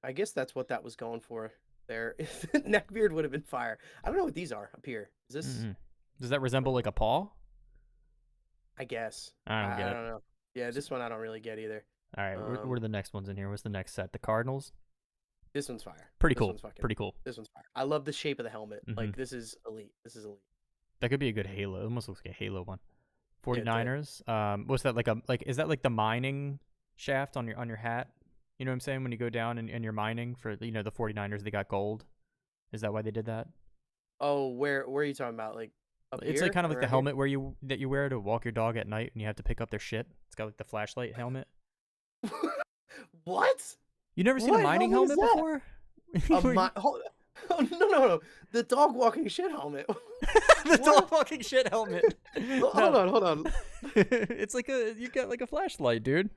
I guess that's what that was going for there. Neckbeard would have been fire. I don't know what these are up here. Is this? Mm-hmm. Does that resemble like a paw? I guess. I don't get I it. don't know. Yeah, this one I don't really get either. All right, what are the next ones in here? What's the next set? The Cardinals? This one's fire. Pretty This cool. one's fucking- Pretty cool. This one's fire. I love the shape of the helmet. Mhm. Like this is elite. This is elite. That could be a good Halo. It almost looks like a Halo one. Yeah, it did. 49ers. What's that like is that like the mining shaft on your hat? You know what I'm saying? When you go down and you're mining for the 49ers, they got gold. Is that why they did that? Oh, where are you talking about? Like up It's here like kind of or like the right here? helmet that you wear to walk your dog at night and you have to pick up their shit. It's got like the flashlight helmet. What? You never seen What a mining helmet helmet is that? before? Oh, no. The dog walking shit helmet. The What? dog walking shit helmet. Hold on. It's like you got like a flashlight, dude.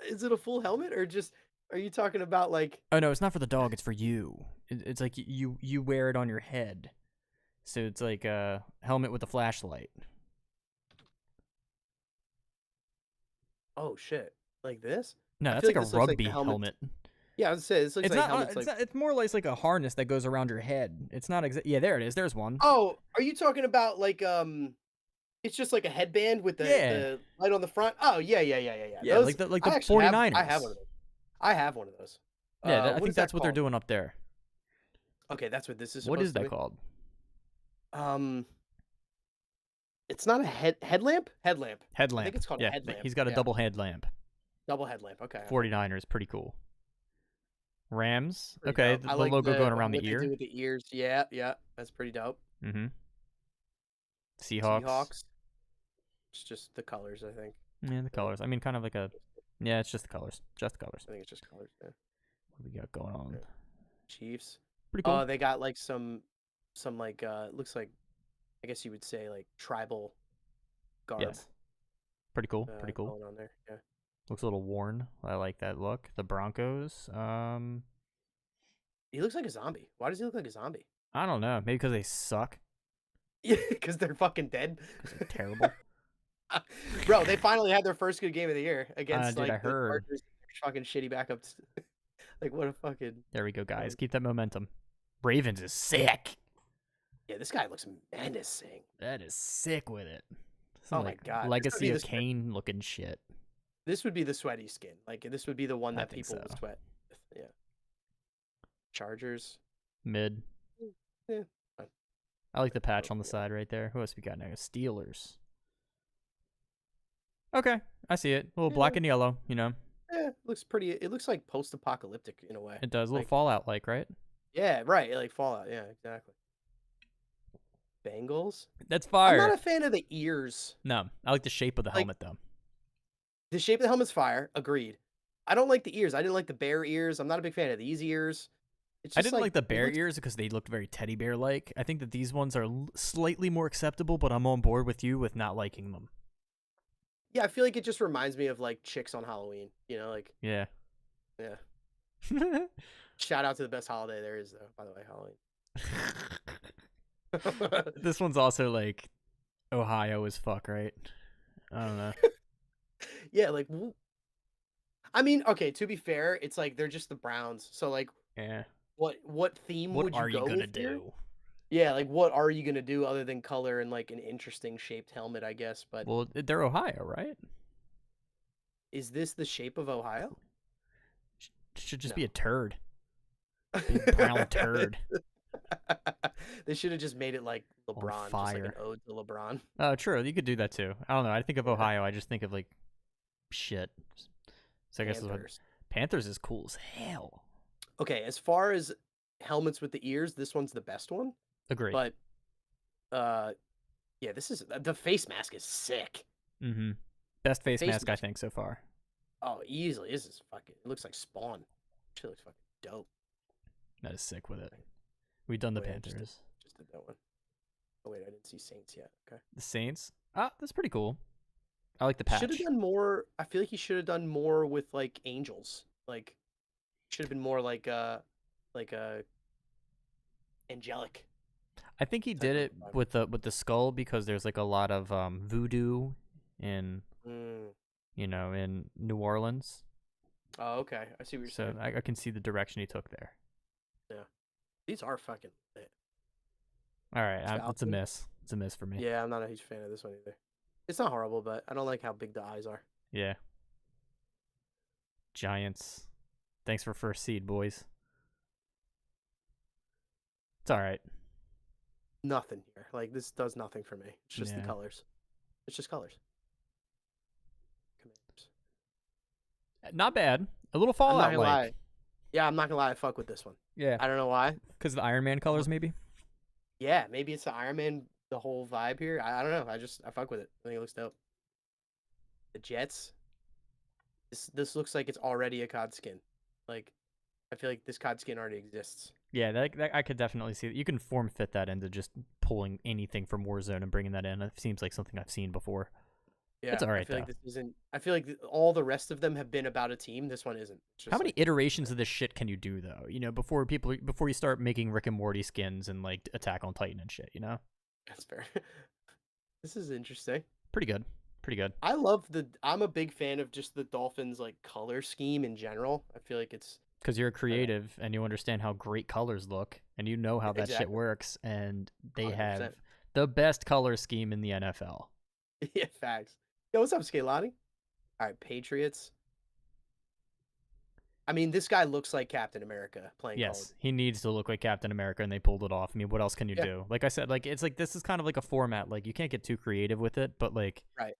Is it a full helmet or just? Are you talking about like? Oh no, it's not for the dog. It's for you. It's like you wear it on your head, so it's like a helmet with a flashlight. Oh shit! Like this? No, I that's feel like like a this looks like the rugby helmet- helmet. Yeah, I was saying this looks It's like not. helmets. Like, It's more like a harness that goes around your head. It's not Yeah, there it is. There's one. oh, are you talking about like It's just like a headband with the light on the front. Oh yeah. Yeah, Those- like the I actually 49ers. I have one of those. I have one of those. Yeah, I what think is that that's what they're called? doing up there. Okay, that's what this is. What is supposed that to called? be. It's not a headlamp. Headlamp. Headlamp. I think it's called a yeah, headlamp. he's got a Yeah. double headlamp. Double headlamp. Okay. 49ers, pretty cool. Rams. Pretty Okay, dope. the I like logo going around what the they do ear. with the ears. Yeah. That's pretty dope. Mm-hmm. Seahawks. Seahawks. It's just the colors, I think. Yeah, the colors. I mean, kind of like a. Yeah, it's just the colors. Just the colors. I think it's just colors. Yeah. What do we got going on? Yeah. Chiefs. Pretty cool. Oh, they got like some like it looks like I guess you would say like tribal garb. Yes. Pretty cool. Pretty cool. Going on there. Yeah. Looks a little worn. I like that look. The Broncos. He looks like a zombie. Why does he look like a zombie? I don't know. Maybe because they suck. Yeah, because they're fucking dead. They're terrible. Bro, they finally had their first good game of the year against dude, I like the heard. Chargers, fucking shitty backups. Like what a fucking There we go, guys. Keep that momentum. Ravens is sick. yeah. This guy looks menacing. That is sick with it. Oh my God. This would Legacy be of the sweat- Kane looking shit. This would be the sweaty skin. Like this would be the one I that think people would so. sweat. With. Yeah. Chargers. Mid. Yeah. Fine. I like the patch on the side right there. Who else we got now? Steelers. Okay, I see it. A little black and yellow, Yeah, looks pretty. It looks like post-apocalyptic in a way. It does. A little Like- Fallout like, right? Yeah, right. Like Fallout. Yeah, exactly. Bengals. That's I'm fire. not a fan of the ears. No, I like the shape of the Like- helmet though. The shape of the helmet's fire. Agreed. I don't like the ears. I didn't like the bear ears. I'm not a big fan of these ears. It's I just didn't like the it bear looks- ears because they looked very teddy bear like. I think that these ones are slightly more acceptable, but I'm on board with you with not liking them. Yeah, I feel like it just reminds me of like chicks on Halloween. Like Yeah. yeah. Shout out to the best holiday there is though. By the way, Halloween. This one's also like Ohio as fuck, right? I don't know. Yeah, like I mean, okay, to be fair, it's like they're just the Browns. So like Yeah. what theme What would you are you go gonna with here? do? Yeah, like what are you gonna do other than color and like an interesting shaped helmet, I guess. But Well, they're Ohio, right? is this the shape of Ohio? Should just No. be a turd. Big brown turd. They should have just made it like LeBron, just like an fire. ode to LeBron. Oh, true. You could do that too. I don't know. I think of Ohio. I just think of like shit. So I guess Panthers. Panthers is cool as hell. Okay, as far as helmets with the ears, this one's the best one. Agree. But yeah, this is the face mask is sick. Mm-hmm. Best face Face mask I mask. think so far. Oh, easily. This is fucking. It looks like Spawn. Shit looks fucking dope. That is sick with it. We've done the Wait, I just Panthers. Just did that one. Oh wait, I didn't see Saints yet. Okay. The Saints. Ah, that's pretty cool. I like the patch. Should have done more. I feel like he should have done more with like angels. Like, should have been more like angelic. I think he type did of it vibe. with the skull because there's like a lot of voodoo in Mm. in New Orleans. Oh, okay. I see what you're So saying. I can see the direction he took there. These are fucking lit. All right, it's a Falcon? miss. It's a miss for me. Yeah, I'm not a huge fan of this one either. It's not horrible, but I don't like how big the eyes are. Yeah. Giants. Thanks for first seed, boys. It's all right. Nothing here. Like, this does nothing for me. It's just the Yeah. colors. It's just colors. Commanders. Not bad. A little I'm not Fallout gonna lie. like. Yeah, I'm not gonna lie. I fuck with this one. Yeah. I don't know why. Because the Iron Man colors, maybe. Yeah, maybe it's the Iron Man, the whole vibe here. I don't know. I fuck with it. I think it looks dope. The Jets. This looks like it's already a COD skin. Like, I feel like this COD skin already exists. Yeah, that I could definitely see that. You can form fit that into just pulling anything from Warzone and bringing that in. It seems like something I've seen before. Yeah, It's all right, I feel like though. this isn't. I feel like all the rest of them have been about a team. This one isn't. It's just How many like, iterations of this shit can you do though? Before you start making Rick and Morty skins and like Attack on Titan and shit. That's fair. This is interesting. Pretty good. Pretty good. I'm a big fan of just the Dolphins like color scheme in general. I feel like it's Because you're a creative and you understand how great colors look and you know how that shit Exactly. works, and they have 100%. the best color scheme in the NFL. Yeah, facts. Yo, what's up, Skalani? All right, Patriots. I mean, this guy looks like Captain America playing. Call of Yes, Duty. he needs to look like Captain America, and they pulled it off. I mean, what else can you Yeah. do? Like I said, like it's like this is kind of like a format. Like you can't get too creative with it, but like Right.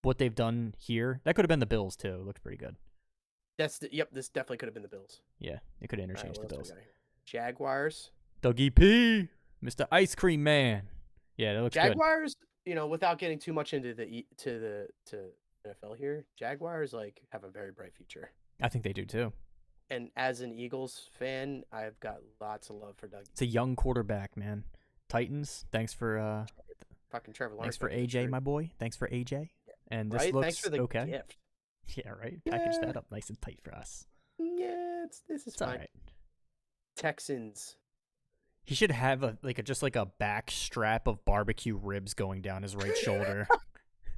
what they've done here, that could have been the Bills too. It looks pretty good. Yep. This definitely could have been the Bills. Yeah, they could have All right, interchanged what the else we Bills. got here? Jaguars. Dougie P, Mr. Ice Cream Man. Yeah, that looks good. Jaguars. Without getting too much into the NFL here, Jaguars like have a very bright future. I think they do too. And as an Eagles fan, I've got lots of love for Doug. It's a young quarterback, man. Titans, thanks for Fucking Trevor Lawrence. thanks for fucking AJ, screwed. my boy. Thanks for AJ. And this Right? looks Thanks for the okay. gift. Yeah, right. Package Yeah. that up nice and tight for us. Yeah, this is It's all fine. right. Texans. He should have just like a back strap of barbecue ribs going down his right shoulder.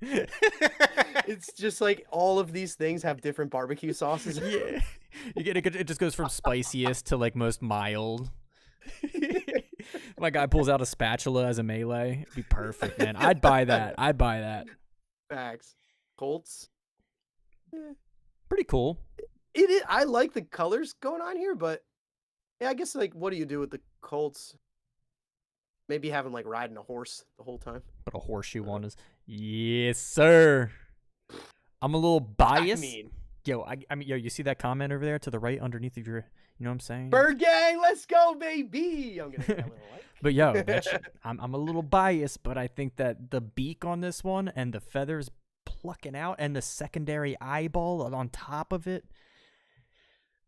It's just like all of these things have different barbecue sauces. Yeah, it just goes from spiciest to like most mild. My guy pulls out a spatula as a melee. It'd be perfect, man. I'd buy that. I'd buy that. Facts. Colts. Pretty cool. It is. I like the colors going on here, but yeah, I guess like what do you do with the Colts? Maybe have him like riding a horse the whole time. But a horseshoe one is yes, sir. I'm a little biased. Yo, you see that comment over there to the right underneath of your, you know what I'm saying? Bird Gang, let's go, baby. I'm gonna hit that with a like. But yo, I'm a little biased, but I think that the beak on this one and the feathers plucking out and the secondary eyeball on top of it,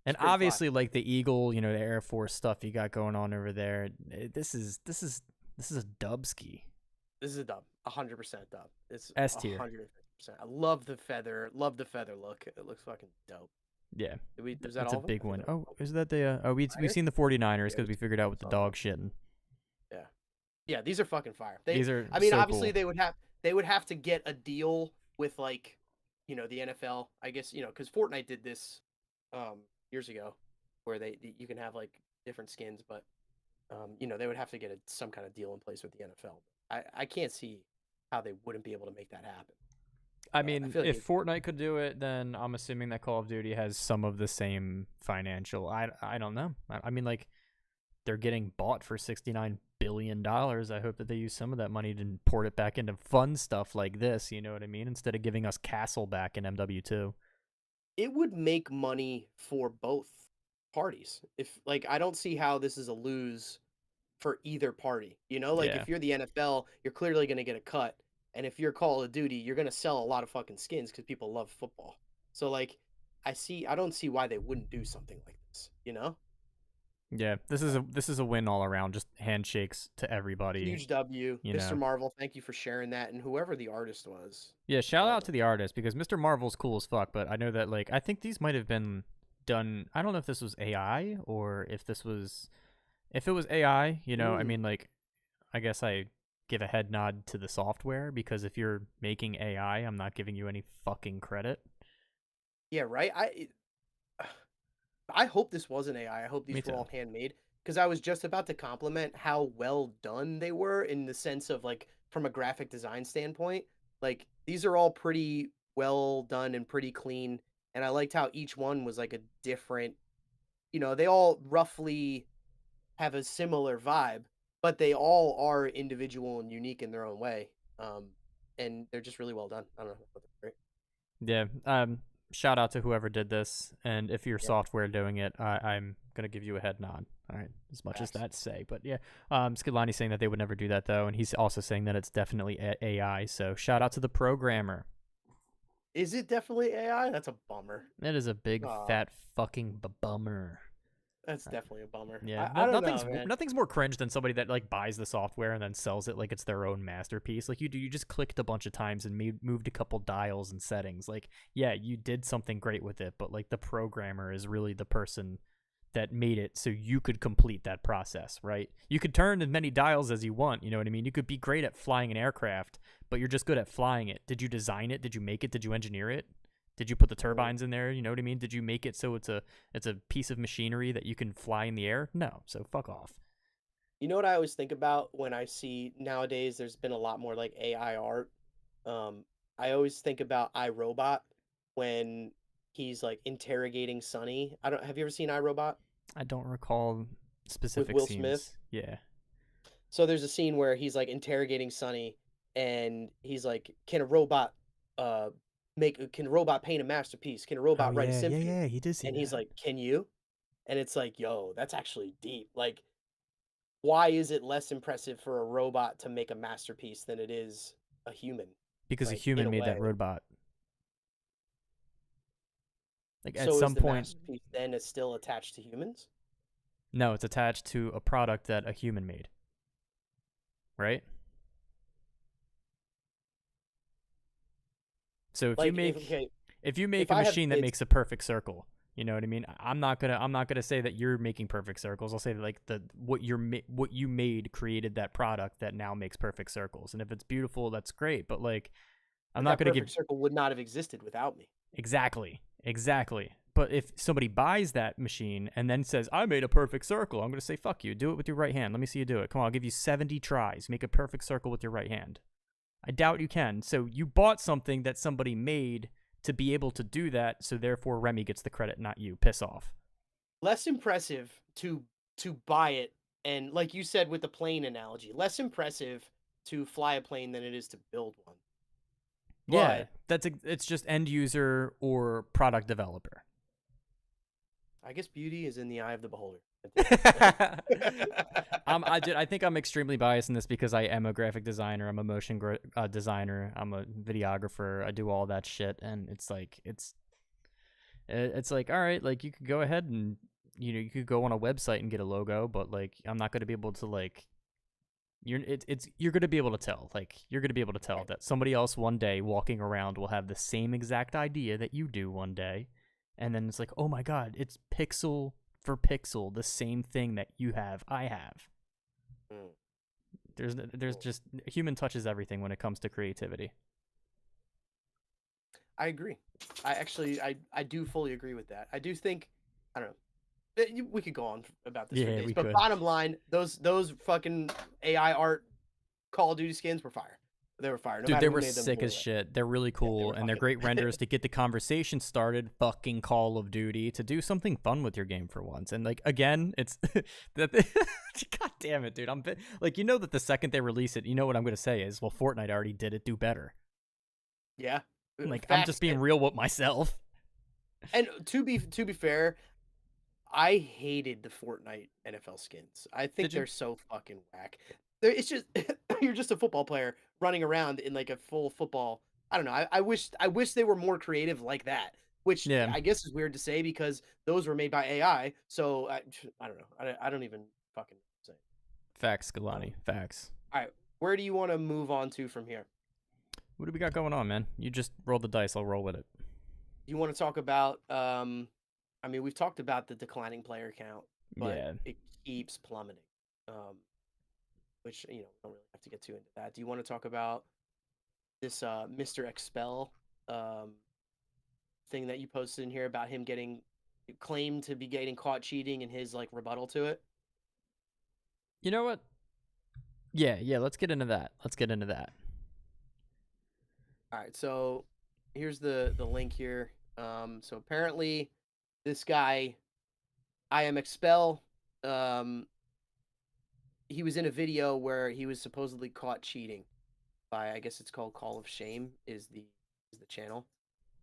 and pretty obviously like the eagle, the Air Force stuff you got going on over there. This is a dub ski. This is a dub, 100% dub. It's S tier. 150%. I love the feather look. It looks fucking dope. Yeah, Was that it's all a of them? big I one. think that was Oh, is that the? We've seen the 49ers because we figured out with the saw dog shitting. Yeah, these are fucking fire. These are. I mean, so obviously cool. they would have to get a deal with like, the NFL. I guess because Fortnite did this, years ago, where you can have like different skins, but they would have to get some kind of deal in place with the NFL. I can't see how they wouldn't be able to make that happen. I mean, feel like if Fortnite could do it, then I'm assuming that Call of Duty has some of the same financial. I don't know. I mean, like, they're getting bought for $69 billion. I hope that they use some of that money to port it back into fun stuff like this. You know what I mean? Instead of giving us Castle back in MW2. It would make money for both parties. If I don't see how this is a lose for either party. Yeah. If you're the NFL, you're clearly going to get a cut. And if you're Call of Duty, you're going to sell a lot of fucking skins because people love football. So, I don't see why they wouldn't do something like this. You know, Yeah, this is a win all around. Just handshakes to everybody. huge W, You Mr. know. Marvel. Thank you for sharing that, and whoever the artist was. Yeah, shout out to the artist because Mr. Marvel's cool as fuck. But I know that like I think these might have been done. I don't know if this was AI or if this was if it was AI. You know, I mean like I guess I give a head nod to the software because if you're making AI, I'm not giving you any fucking credit. Yeah, right. I hope this wasn't AI. I hope Me these were too. all handmade because I was just about to compliment how well done they were in the sense of like from a graphic design standpoint. Like these are all pretty well done and pretty clean, and I liked how each one was like a different. You know, they all roughly have a similar vibe, but they all are individual and unique in their own way. And they're just really well done. I don't know, but they're great. Yeah. Shout out to whoever did this, and if your Yeah. software doing it, I'm gonna give you a head nod. All right, as much as Facts. that say, but yeah. Skidlani's saying that they would never do that though, and he's also saying that it's definitely AI. So shout out to the programmer. Is it definitely AI? That's a bummer. That is a big Aw. fat fucking bummer. That's definitely a bummer. Yeah, I don't nothing's know, man. nothing's more cringe than somebody that like buys the software and then sells it like it's their own masterpiece. Like you just clicked a bunch of times and moved a couple dials and settings. Like yeah, you did something great with it, but like the programmer is really the person that made it so you could complete that process, right? You could turn as many dials as you want, you know what I mean? You could be great at flying an aircraft, but you're just good at flying it. Did you design it? Did you make it? Did you engineer it? Did you put the turbines in there? You know what I mean? Did you make it so it's a piece of machinery that you can fly in the air? No. So fuck off. You know what I always think about when I see nowadays there's been a lot more like AI art. I always think about iRobot when he's like interrogating Sonny. I don't have you ever seen iRobot I don't recall with specific Will Smith? scenes. Yeah. So there's a scene where he's like interrogating Sonny and he's like, can a robot can a robot paint a masterpiece? Can a robot write a symphony? He did see And he's that. like, can you? And it's like, yo, that's actually deep. Like, why is it less impressive for a robot to make a masterpiece than it is a human? Because a Like, in human a made that way. robot. Like at So some is the point, masterpiece then is still attached to humans? no, it's attached to a product that a human made. Right? So if you Like, make okay, if you make if a I have machine that kids, makes a perfect circle, you know what I mean? I'm not gonna say that you're making perfect circles. I'll say that like what you made created that product that now makes perfect circles. And if it's beautiful, that's great. But like, I'm but not that gonna perfect give circle would not have existed without me. exactly. But if somebody buys that machine and then says, "I made a perfect circle," I'm gonna say, "Fuck you! Do it with your right hand. Let me see you do it. Come on, I'll give you 70 tries. Make a perfect circle with your right hand." I doubt you can. So you bought something that somebody made to be able to do that, so therefore Remy gets the credit, not you. Piss off. Less impressive to buy it, and like you said with the plane analogy, less impressive to fly a plane than it is to build one. Yeah, But it's just end user or product developer. I guess beauty is in the eye of the beholder. I think I'm extremely biased in this because I am a graphic designer. I'm a motion designer. I'm a videographer. I do all that shit, and it's like all right. Like you could go ahead and you could go on a website and get a logo, but like I'm not going to be able to like you're going to be able to tell. Like you're going to be able to tell that somebody else one day walking around will have the same exact idea that you do one day, and then it's like, oh my god, it's pixel for pixel, the same thing that you have, I have. There's just human touches everything when it comes to creativity. I agree. I do fully agree with that. I do think I don't know. We could go on about this for Yeah, days, we but could. bottom line, those fucking AI art Call of Duty skins were fire. They were fire. No Dude, matter they who were made them, sick they as were lit. shit. They're really cool, were and they're fucking- great renders to get the conversation started. Fucking Call of Duty to do something fun with your game for once. And like again, it's that. God damn it, dude! Like that the second they release it, you know what I'm gonna say is, well, Fortnite already did it. Do better. Yeah. Like I'm just being real with myself. And to be fair, I hated the Fortnite NFL skins. I think Did you? they're so fucking whack. It's just you're just a football player running around in like a full football. I don't know. I wish they were more creative like that. which Yeah. I guess is weird to say because those were made by AI. So I don't know. I don't even fucking say. Facts, Galani. Facts. All right, where do you want to move on to from here? What do we got going on, man? You just roll the dice. I'll roll with it. You want to talk about? I mean, we've talked about the declining player count, but Yeah. it keeps plummeting. Which we don't really have to get too into that. Do you want to talk about this Mr. Expel thing that you posted in here about him getting claimed to be getting caught cheating and his like rebuttal to it? You know what? Yeah. Let's get into that. All right, so here's the link here. So apparently, this guy, I am Expel. He was in a video where he was supposedly caught cheating by, I guess it's called Call of Shame is the channel,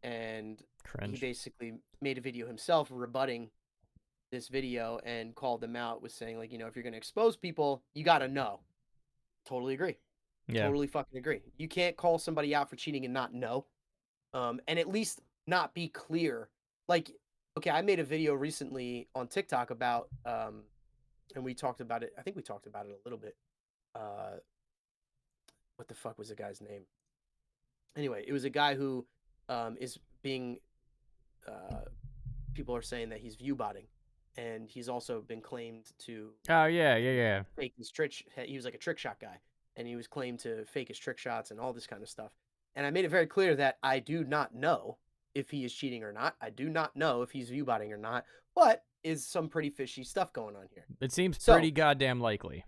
and Cringe. he basically made a video himself rebutting this video and called them out with saying like, if you're going to expose people, you got to know. Totally agree. Yeah. Totally fucking agree. You can't call somebody out for cheating and not know. And at least not be clear. Like, okay, I made a video recently on TikTok about and we talked about it. I think we talked about it a little bit. What the fuck was the guy's name? Anyway, it was a guy who is being people are saying that he's view botting, and he's also been claimed to Oh yeah. fake his trick. He was like a trick shot guy, and he was claimed to fake his trick shots and all this kind of stuff. And I made it very clear that I do not know if he is cheating or not. I do not know if he's view botting or not, but is some pretty fishy stuff going on here. It seems So- pretty goddamn likely.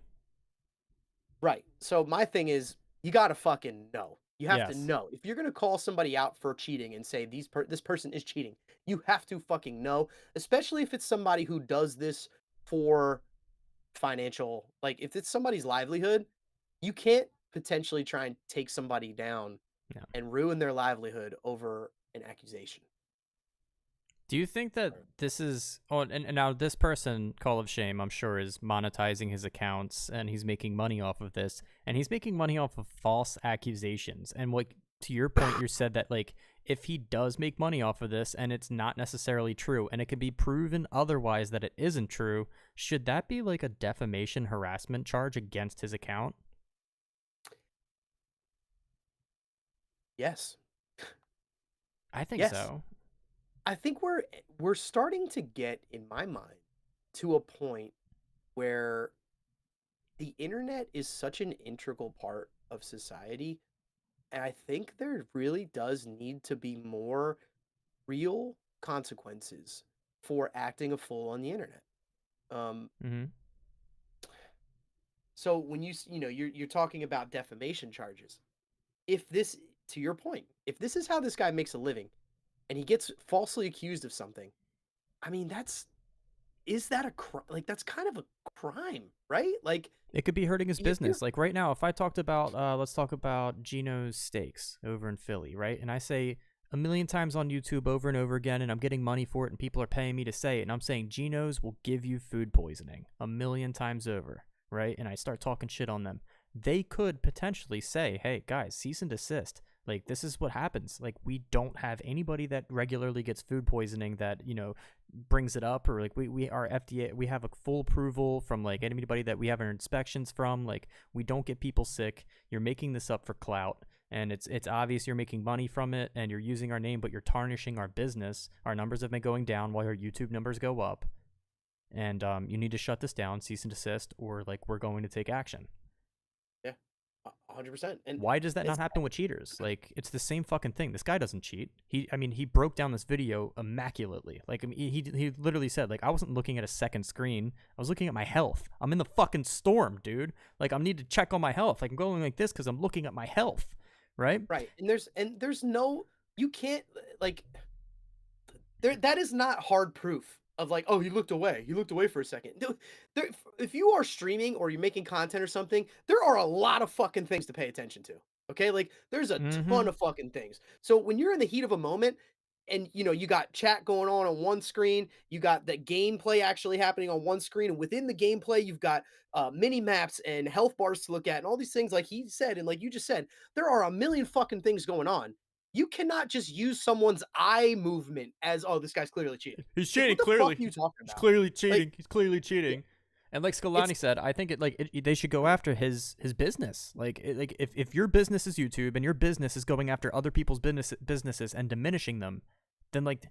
Right. So my thing is, you gotta fucking know. You have to Yes. know. If you're gonna call somebody out for cheating and say this person is cheating, you have to fucking know. Especially if it's somebody who does this for financial, like if it's somebody's livelihood, you can't potentially try and take somebody down No. and ruin their livelihood over an accusation. Do you think that this is and now this person, Call of Shame, I'm sure is monetizing his accounts and he's making money off of this, and he's making money off of false accusations. And like to your point, you said that like if he does make money off of this and it's not necessarily true and it can be proven otherwise that it isn't true, should that be like a defamation harassment charge against his account? Yes. I think Yes. so. I think we're starting to get, in my mind, to a point where the internet is such an integral part of society, and I think there really does need to be more real consequences for acting a fool on the internet. Mm-hmm. So when you're talking about defamation charges, if this, to your point, if this is how this guy makes a living, and he gets falsely accused of something, I mean, is that a crime? Like, that's kind of a crime, right? Like, It could be hurting his If you're- business. Like right now, if I talked about, let's talk about Gino's Steaks over in Philly, right? And I say a million times on YouTube over and over again, and I'm getting money for it, and people are paying me to say it, and I'm saying Gino's will give you food poisoning a million times over, right? And I start talking shit on them. They could potentially say, hey, guys, cease and desist. Like, this is what happens. Like, we don't have anybody that regularly gets food poisoning that, brings it up, or like we are FDA, we have a full approval from like anybody that we have our inspections from. Like, we don't get people sick. You're making this up for clout, and it's obvious you're making money from it, and you're using our name, but you're tarnishing our business. Our numbers have been going down while our YouTube numbers go up, and you need to shut this down, cease and desist, or like we're going to take action. 100%. And Why does that not it's- happen with cheaters? Like, it's the same fucking thing. This guy doesn't cheat. He broke down this video immaculately. Like, he literally said, like, I wasn't looking at a second screen. I was looking at my health. I'm in the fucking storm, dude. Like, I need to check on my health. Like, I'm going like this because I'm looking at my health, right? Right. And there's no, you can't, like, that is not hard proof of like, oh, he looked away. He looked away for a second. If you are streaming or you're making content or something, there are a lot of fucking things to pay attention to. Okay? Like, there's a ton of fucking things. So when you're in the heat of a moment and you got chat going on one screen, you got the gameplay actually happening on one screen, and within the gameplay, you've got mini maps and health bars to look at and all these things, like he said, and like you just said, there are a million fucking things going on. You cannot just use someone's eye movement as, oh, this guy's clearly cheating. He's Like, cheating. what the Clearly, fuck are you talking he's about? clearly cheating. Like, He's clearly cheating. And like Skalani said, I think they should go after his business. Like if your business is YouTube and your business is going after other people's businesses and diminishing them, then like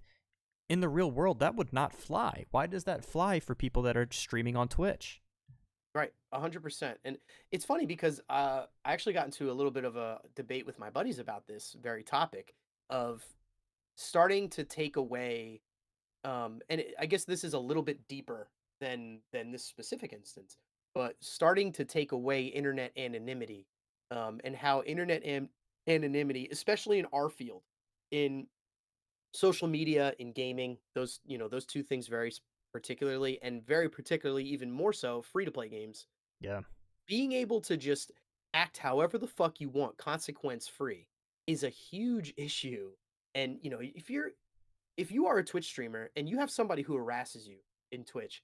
in the real world that would not fly. Why does that fly for people that are streaming on Twitch? Right, 100%. And it's funny because I actually got into a little bit of a debate with my buddies about this very topic of starting to take away, I guess this is a little bit deeper than this specific instance, but starting to take away internet anonymity, and how anonymity, especially in our field, in social media, in gaming, those two things particularly, and very particularly even more so free to play games, Yeah. being able to just act however the fuck you want, consequence free, is a huge issue. And if you are a Twitch streamer and you have somebody who harasses you in Twitch,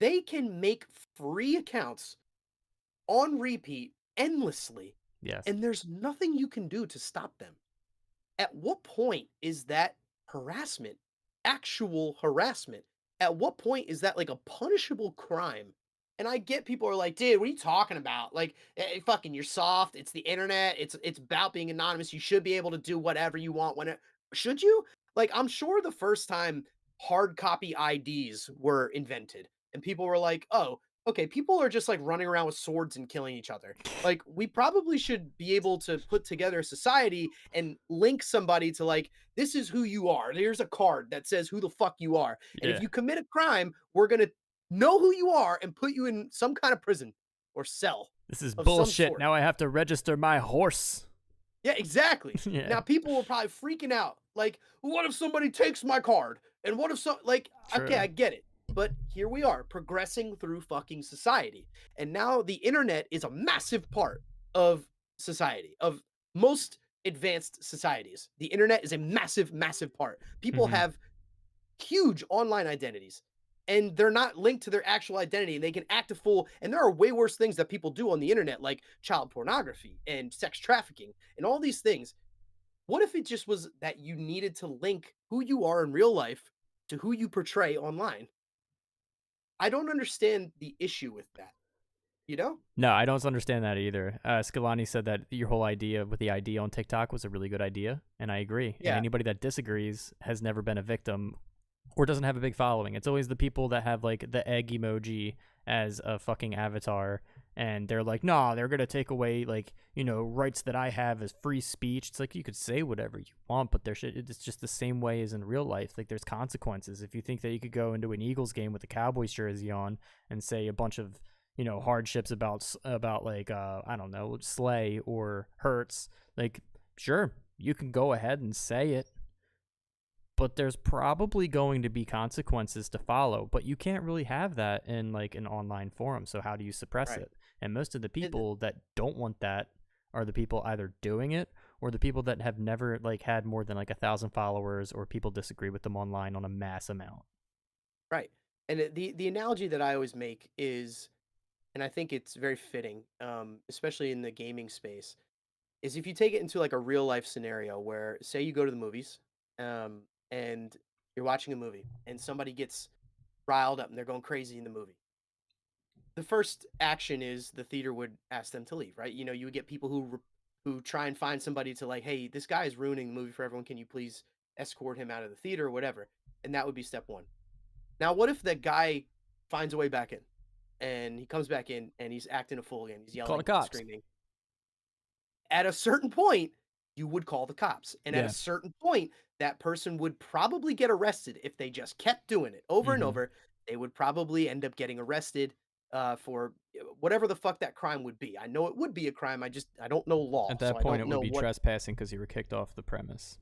they can make free accounts on repeat endlessly, Yes. and there's nothing you can do to stop them. At what point is that harassment actual harassment? At what point is that like a punishable crime? And I get people are like, dude, what are you talking about? Like, fucking, you're soft. It's the internet. It's about being anonymous. You should be able to do whatever you want. Should you? Like, I'm sure the first time hard copy IDs were invented, and people were like, oh, okay, people are just like running around with swords and killing each other. Like, we probably should be able to put together a society and link somebody to, like, this is who you are. Here's a card that says who the fuck you are. And if Yeah. you commit a crime, we're going to know who you are and put you in some kind of prison or cell. This is of some bullshit. sort. Now I have to register my horse. Yeah, exactly. Yeah. Now people were probably freaking out. Like, what if somebody takes my card? And what if okay, True. I get it. But here we are progressing through fucking society. And now the internet is a massive part of society, of most advanced societies. The internet is a massive, massive part. People Mhm. have huge online identities, and they're not linked to their actual identity, and they can act a fool. And there are way worse things that people do on the internet, like child pornography and sex trafficking and all these things. What if it just was that you needed to link who you are in real life to who you portray online? I don't understand the issue with that, you know? No, I don't understand that either. Skalani said that your whole idea with the ID on TikTok was a really good idea, and I agree. Yeah. And anybody that disagrees has never been a victim or doesn't have a big following. It's always the people that have like the egg emoji as a fucking avatar, and they're like, nah, they're gonna take away like rights that I have as free speech. It's like you could say whatever you want, but it's just the same way as in real life. Like there's consequences. If you think that you could go into an Eagles game with a Cowboys jersey on and say a bunch of hardships about like I don't know, Slay or Hurts, like sure, you can go ahead and say it, but there's probably going to be consequences to follow. But you can't really have that in like an online forum. So how do you suppress Right. it? And most of the people that don't want that are the people either doing it or the people that have never like had more than like 1,000 followers, or people disagree with them online on a mass amount. Right. And the analogy that I always make is, and I think it's very fitting, especially in the gaming space, is if you take it into like a real life scenario where, say, you go to the movies, and you're watching a movie, and somebody gets riled up and they're going crazy in the movie. The first action is the theater would ask them to leave, right? You would get people who try and find somebody to, like, hey, this guy is ruining the movie for everyone. Can you please escort him out of the theater or whatever? And that would be step one. Now, what if that guy finds a way back in, and he comes back in and he's acting a fool again? He's Call yelling, the cops. screaming. At a certain point, you would call the cops. And at Yeah. a certain point, that person would probably get arrested if they just kept doing it over and Mhm. over. They would probably end up getting arrested for whatever the fuck that crime would be. I know it would be a crime. I don't know law. At so that I point, don't it know would be what trespassing because you were kicked off the premise.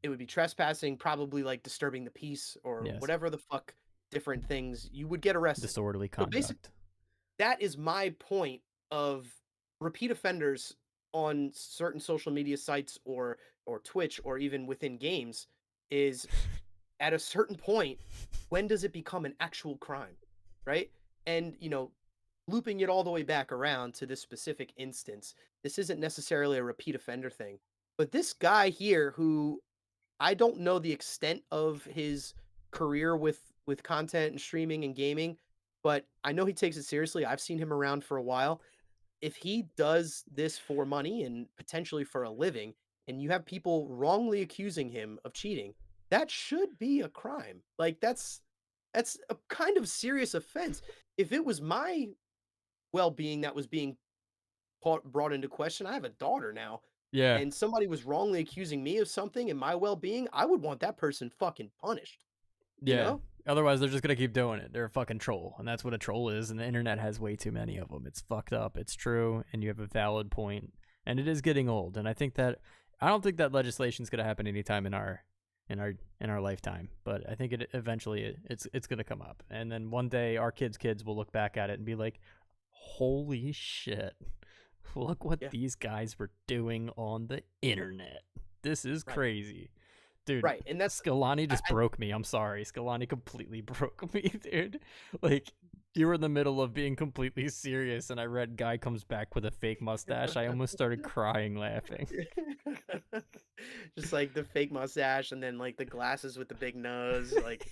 it would be. Trespassing, probably like disturbing the peace or Yes. whatever the fuck different things. You would get arrested. Disorderly So basic- conduct. that is my point of repeat offenders on certain social media sites or Twitch or even within games is, at a certain point, when does it become an actual crime, right? And looping it all the way back around to this specific instance, this isn't necessarily a repeat offender thing. But this guy here, who I don't know the extent of his career with content and streaming and gaming, but I know he takes it seriously. I've seen him around for a while. If he does this for money and potentially for a living, and you have people wrongly accusing him of cheating, that should be a crime. Like that's a kind of serious offense. If it was my well-being that was being brought into question, I have a daughter now, Yeah. and somebody was wrongly accusing me of something and my well-being, I would want that person fucking punished. You Yeah. know? Otherwise, they're just gonna keep doing it. They're a fucking troll, and that's what a troll is. And the internet has way too many of them. It's fucked up. It's true, and you have a valid point. And it is getting old. And I don't think that legislation's gonna happen anytime in our lifetime. But I think it's gonna come up. And then one day, our kids' will look back at it and be like, "Holy shit! Look what these guys were doing on the internet. This is crazy." Dude, Right, and that's Skalani just broke me. I'm sorry. Skalani completely broke me, dude. Like, you were in the middle of being completely serious, and I read guy comes back with a fake mustache. I almost started crying laughing. just like the fake mustache and then like the glasses with the big nose. Like,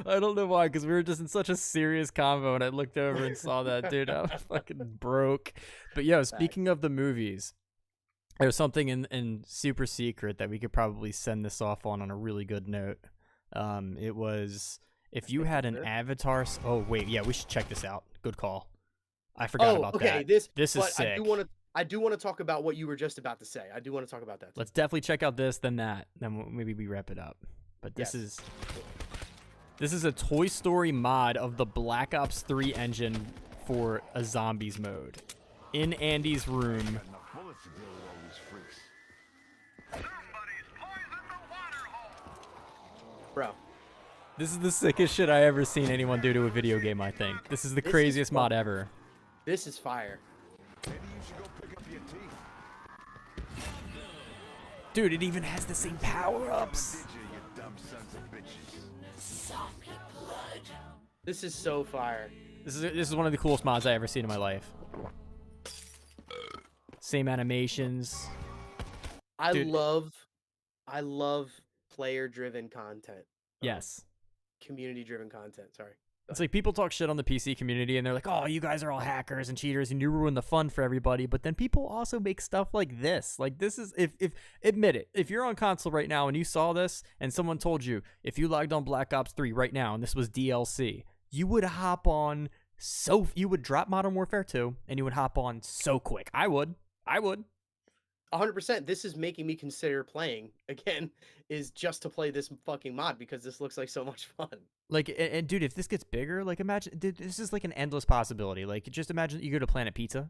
I don't know why, because we were just in such a serious convo, and I looked over and saw that, dude. I was fucking broke. But yo, speaking of the movies, there's something in Super Secret that we could probably send this off on a really good note. It was if you had an avatar. Oh wait, yeah, we should check this out. Good call. I forgot about that. This is sick. I do want to talk about what you were just about to say. I do want to talk about that. Let's definitely check out this, then that, then maybe we wrap it up. But this is a Toy Story mod of the Black Ops 3 engine for a zombies mode in Andy's room. Bro, This is the sickest shit I ever seen anyone do to a video game, I think. This is the craziest mod ever. This is fire. Dude, it even has the same power-ups. This is so fire. This is one of the coolest mods I ever seen in my life. Same animations. I love player-driven content. Yes. Community-driven content. Sorry. It's like people talk shit on the PC community and they're like, oh, you guys are all hackers and cheaters and you ruin the fun for everybody. But then people also make stuff like this. Like this is, if admit it, if you're on console right now and you saw this and someone told you, if you logged on Black Ops 3 right now and this was DLC, you would hop on you would drop Modern Warfare 2 and you would hop on so quick. I would. 100%. This is making me consider playing again, is just to play this fucking mod because this looks like so much fun. Like, and dude, if this gets bigger, like imagine, dude, this is like an endless possibility. Like, just imagine you go to Planet Pizza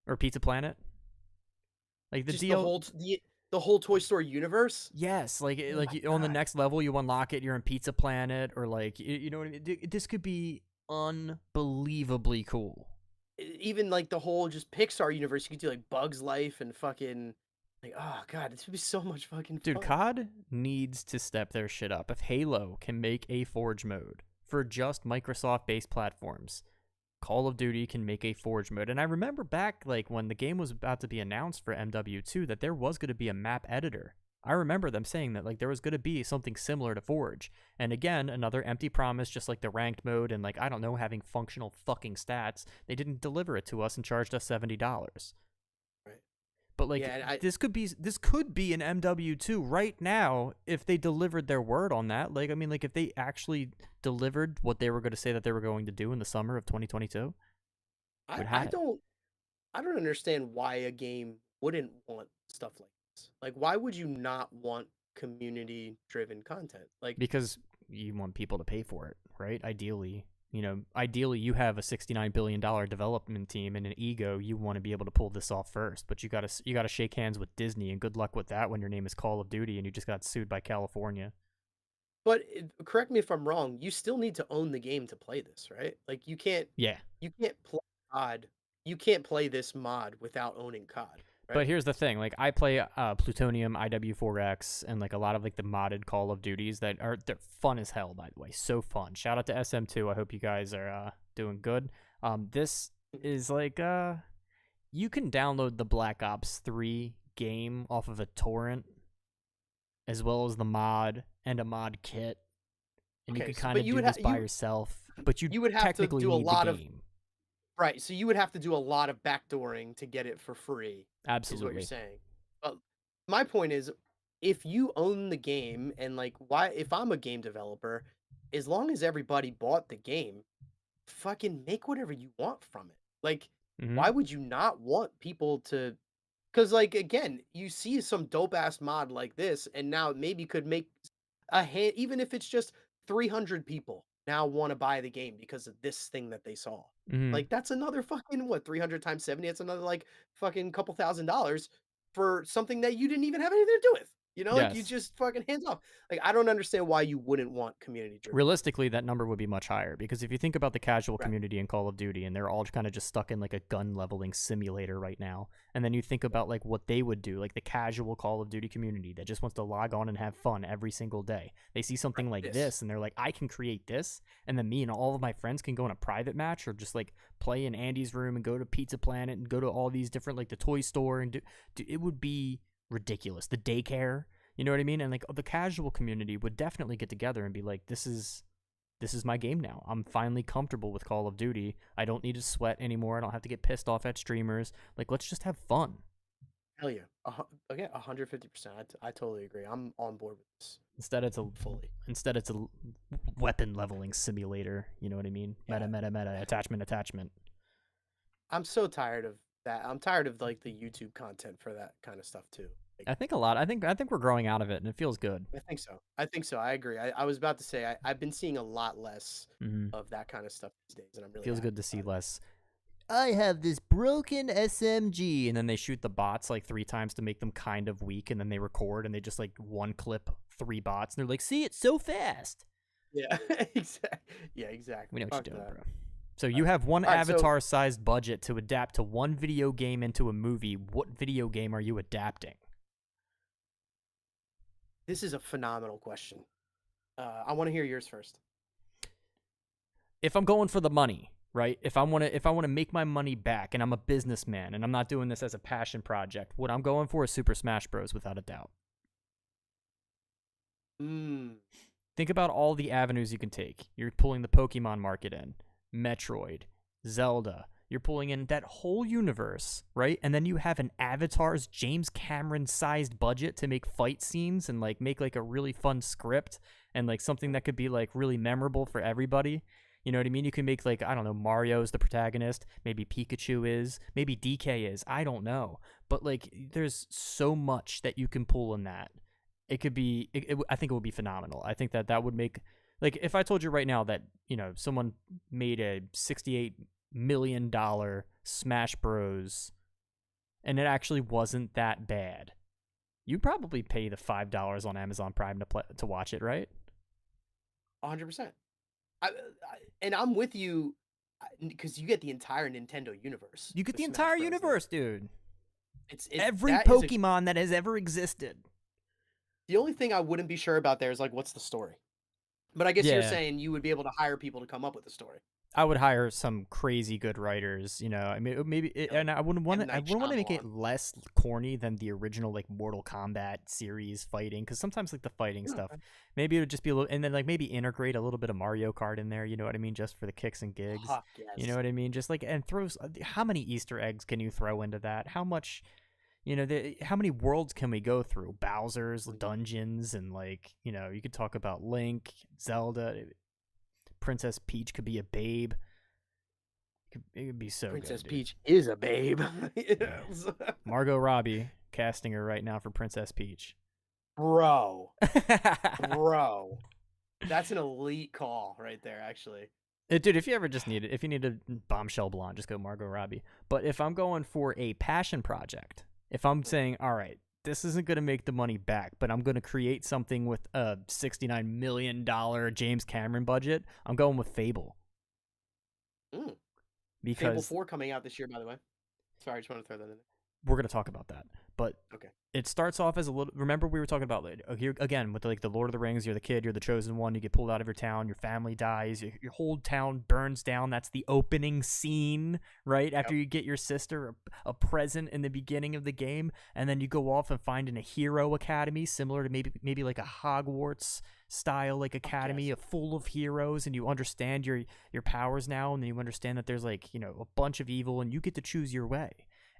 or Pizza Planet. Like the whole Toy Story universe. Yes, like on the next level, you unlock it. You're in Pizza Planet, or like you know what I mean. This could be unbelievably cool. Even like the whole just Pixar universe, you could do like Bugs Life and fucking like, oh god, this would be so much fucking fun. Dude, COD needs to step their shit up. If Halo can make a Forge mode for just Microsoft-based platforms, Call of Duty can make a Forge mode. And I remember back like when the game was about to be announced for MW2 that there was going to be a map editor. I remember them saying that like there was going to be something similar to Forge. And again, another empty promise, just like the ranked mode and like, I don't know, having functional fucking stats. They didn't deliver it to us and charged us $70. Right. But like this could be an MW2 right now if they delivered their word on that. Like, I mean, like if they actually delivered what they were going to say that they were going to do in the summer of 2022. I don't understand why a game wouldn't want stuff like this. Like, why would you not want community-driven content? Like, because you want people to pay for it, right? Ideally, you have a $69 billion development team and an ego. You want to be able to pull this off first, but you gotta shake hands with Disney, and good luck with that when your name is Call of Duty and you just got sued by California. But correct me if I'm wrong. You still need to own the game to play this, right? Like, you can't. Yeah. You can't play COD. You can't play this mod without owning COD. Right? But here's the thing, like I play Plutonium, IW4X, and like a lot of like the modded Call of Duties they're fun as hell, by the way. So fun. Shout out to SM2. I hope you guys are doing good. This is like you can download the Black Ops 3 game off of a torrent, as well as the mod and a mod kit, and Okay, you could so- kind but of you do would this ha- by you- yourself. But you would have to technically do a need lot the of game. Right, so you would have to do a lot of backdooring to get it for free. Is what Absolutely. you're saying. But my point is, if you own the game and like, why? If I'm a game developer, as long as everybody bought the game, fucking make whatever you want from it. Like, Mhm. why would you not want people to? Because like again, you see some dope ass mod like this, and now maybe could make even if it's just 300 people now want to buy the game because of this thing that they saw. Mhm. Like that's another fucking what 300 times 70. It's another like fucking couple $1,000s for something that you didn't even have anything to do with. You know, like you Yes. just fucking hands off. Like I don't understand why you wouldn't want community driven. Realistically, that number would be much higher, because if you think about the casual Right. community in Call of Duty, and they're all kind of just stuck in like a gun leveling simulator right now, and then you think about like what they would do, like the casual Call of Duty community that just wants to log on and have fun every single day. They see something like this, and they're like, I can create this, and then me and all of my friends can go in a private match, or just like play in Andy's room and go to Pizza Planet and go to all these different, like the toy store, and it would be ridiculous. The daycare. You know what I mean? And like the casual community would definitely get together and be like, this is my game now. I'm finally comfortable with Call of Duty. I don't need to sweat anymore. I don't have to get pissed off at streamers. Like, let's just have fun. Hell yeah. Again, 150%. I totally agree. I'm on board with this. Instead it's a weapon leveling simulator. You know what I mean? Yeah. Meta, attachment. I'm so tired of that. I'm tired of like the YouTube content for that kind of stuff too. Like, I think a lot. I think we're growing out of it, and it feels good. I think so. I agree. I was about to say I've been seeing a lot less of that kind of stuff these days, and I'm really Feels happy good to see about it. less. I have this broken SMG, and then they shoot the bots like 3 times to make them kind of weak, and then they record, and they just like one clip 3 bots, and they're like, "See, it's so fast." Yeah, exactly. Yeah, exactly. We know what Fuck you're doing, that. bro. So you have one Alright, so- Avatar-sized budget to adapt to one video game into a movie. What video game are you adapting? This is a phenomenal question. I want to hear yours first. If I'm going for the money, right? If I want to make my money back, and I'm a businessman, and I'm not doing this as a passion project, what I'm going for is Super Smash Bros. Without a doubt. Think about all the avenues you can take. You're pulling the Pokemon market in, Metroid, Zelda. You're pulling in that whole universe, right? And then you have an Avatar's James Cameron-sized budget to make fight scenes and like make like a really fun script and like something that could be like really memorable for everybody. You know what I mean? You can make like, I don't know, Mario's the protagonist, maybe Pikachu is, maybe DK is, I don't know. But like there's so much that you can pull in that. It could be, I think it would be phenomenal. I think that would make, like if I told you right now that, you know, someone made a $68 million Smash Bros. And it actually wasn't that bad, you'd probably pay the $5 on Amazon Prime to watch it, right? 100%. And I'm with you because you get the entire Nintendo universe. You get with the Smash entire Bros. universe, dude. It's Every that is Pokemon that has ever existed. the only thing I wouldn't be sure about there is like what's the story. But I guess you're Yeah. saying you would be able to hire people to come up with a story. I would hire some crazy good writers, you know. I mean, and I wouldn't want M. to. I Night wouldn't want to make it Shyamalan. less corny than the original like Mortal Kombat series fighting, because sometimes like the fighting stuff, maybe it would just be a little, and then like maybe integrate a little bit of Mario Kart in there. You know what I mean? Just for the kicks and gigs. Fuck yes. You know what I mean? Just like, and how many Easter eggs can you throw into that? How much, you know, how many worlds can we go through? Bowser's dungeons, and like, you know, you could talk about Link, Zelda, Princess Peach could be a babe. It would be so Princess good. Dude. Peach is a babe. Margot Robbie, casting her right now for Princess Peach. Bro. Bro. That's an elite call right there, actually. Dude, if you ever just need it, if you need a bombshell blonde, just go Margot Robbie. But if I'm going for a passion project, if I'm saying, all right, this isn't going to make the money back, but I'm going to create something with a $69 million James Cameron budget, I'm going with Fable. Fable Because 4 coming out this year, by the way. Sorry, I just want to throw that in there. we're gonna talk about that. But Okay. it starts off as a little. Remember, we were talking about here again with the Lord of the Rings. You're the kid. You're the chosen one. You get pulled out of your town. Your family dies. Your whole town burns down. That's the opening scene, right? After you get your sister a present in the beginning of the game, and then you go off and find in a hero academy similar to maybe like a Hogwarts style like academy full of heroes, and you understand your powers now, and then you understand that there's like a bunch of evil, and you get to choose your way.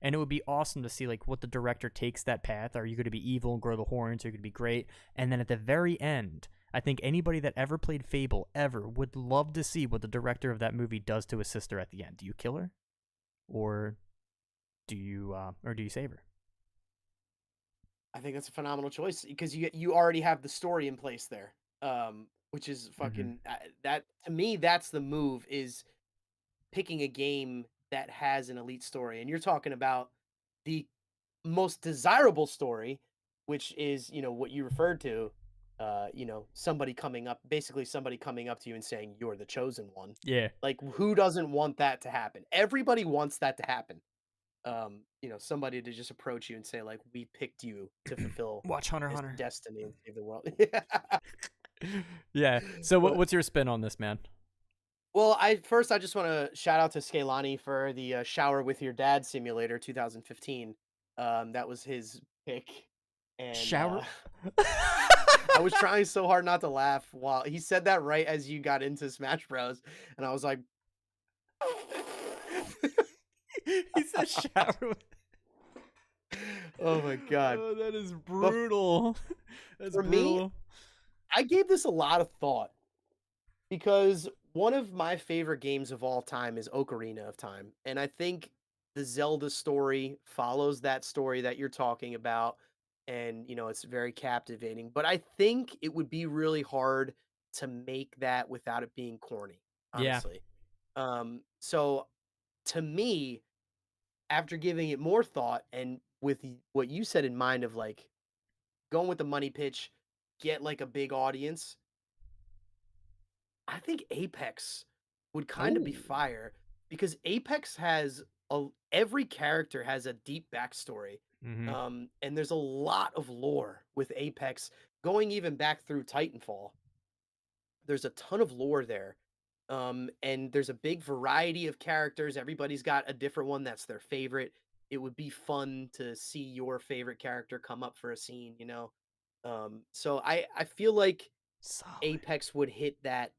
And it would be awesome to see like what the director takes that path. Are you going to be evil and grow the horns? Are you going to be great? And then at the very end, I think anybody that ever played Fable ever would love to see what the director of that movie does to his sister at the end. Do you kill her, or do you save her? I think that's a phenomenal choice because you already have the story in place there, which is fucking that to me. That's the move, is picking a game that has an elite story, and you're talking about the most desirable story, which is what you referred to, somebody coming up to you and saying you're the chosen one. Yeah. Like, who doesn't want that to happen? Everybody wants that to happen. Somebody to just approach you and say, like, we picked you to fulfill Watch Hunter this Hunter. destiny and save the world. Yeah. So what's your spin on this, man? Well, I just want to shout out to Skalani for the Shower with Your Dad Simulator 2015. That was his pick. And Shower. I was trying so hard not to laugh while he said that right as you got into Smash Bros. And I was like, he said shower. Oh my god. Oh, that is brutal. That's for brutal. me, I gave this a lot of thought because one of my favorite games of all time is Ocarina of Time. And I think the Zelda story follows that story that you're talking about. And, it's very captivating. But I think it would be really hard to make that without it being corny, Yeah. honestly. So to me, after giving it more thought and with what you said in mind of like going with the money pitch, get like a big audience, I think Apex would kind of be fire because Apex has every character has a deep backstory. And there's a lot of lore with Apex going even back through Titanfall. There's a ton of lore there. And there's a big variety of characters. Everybody's got a different one that's their favorite. It would be fun to see your favorite character come up for a scene, So I feel like Apex would hit that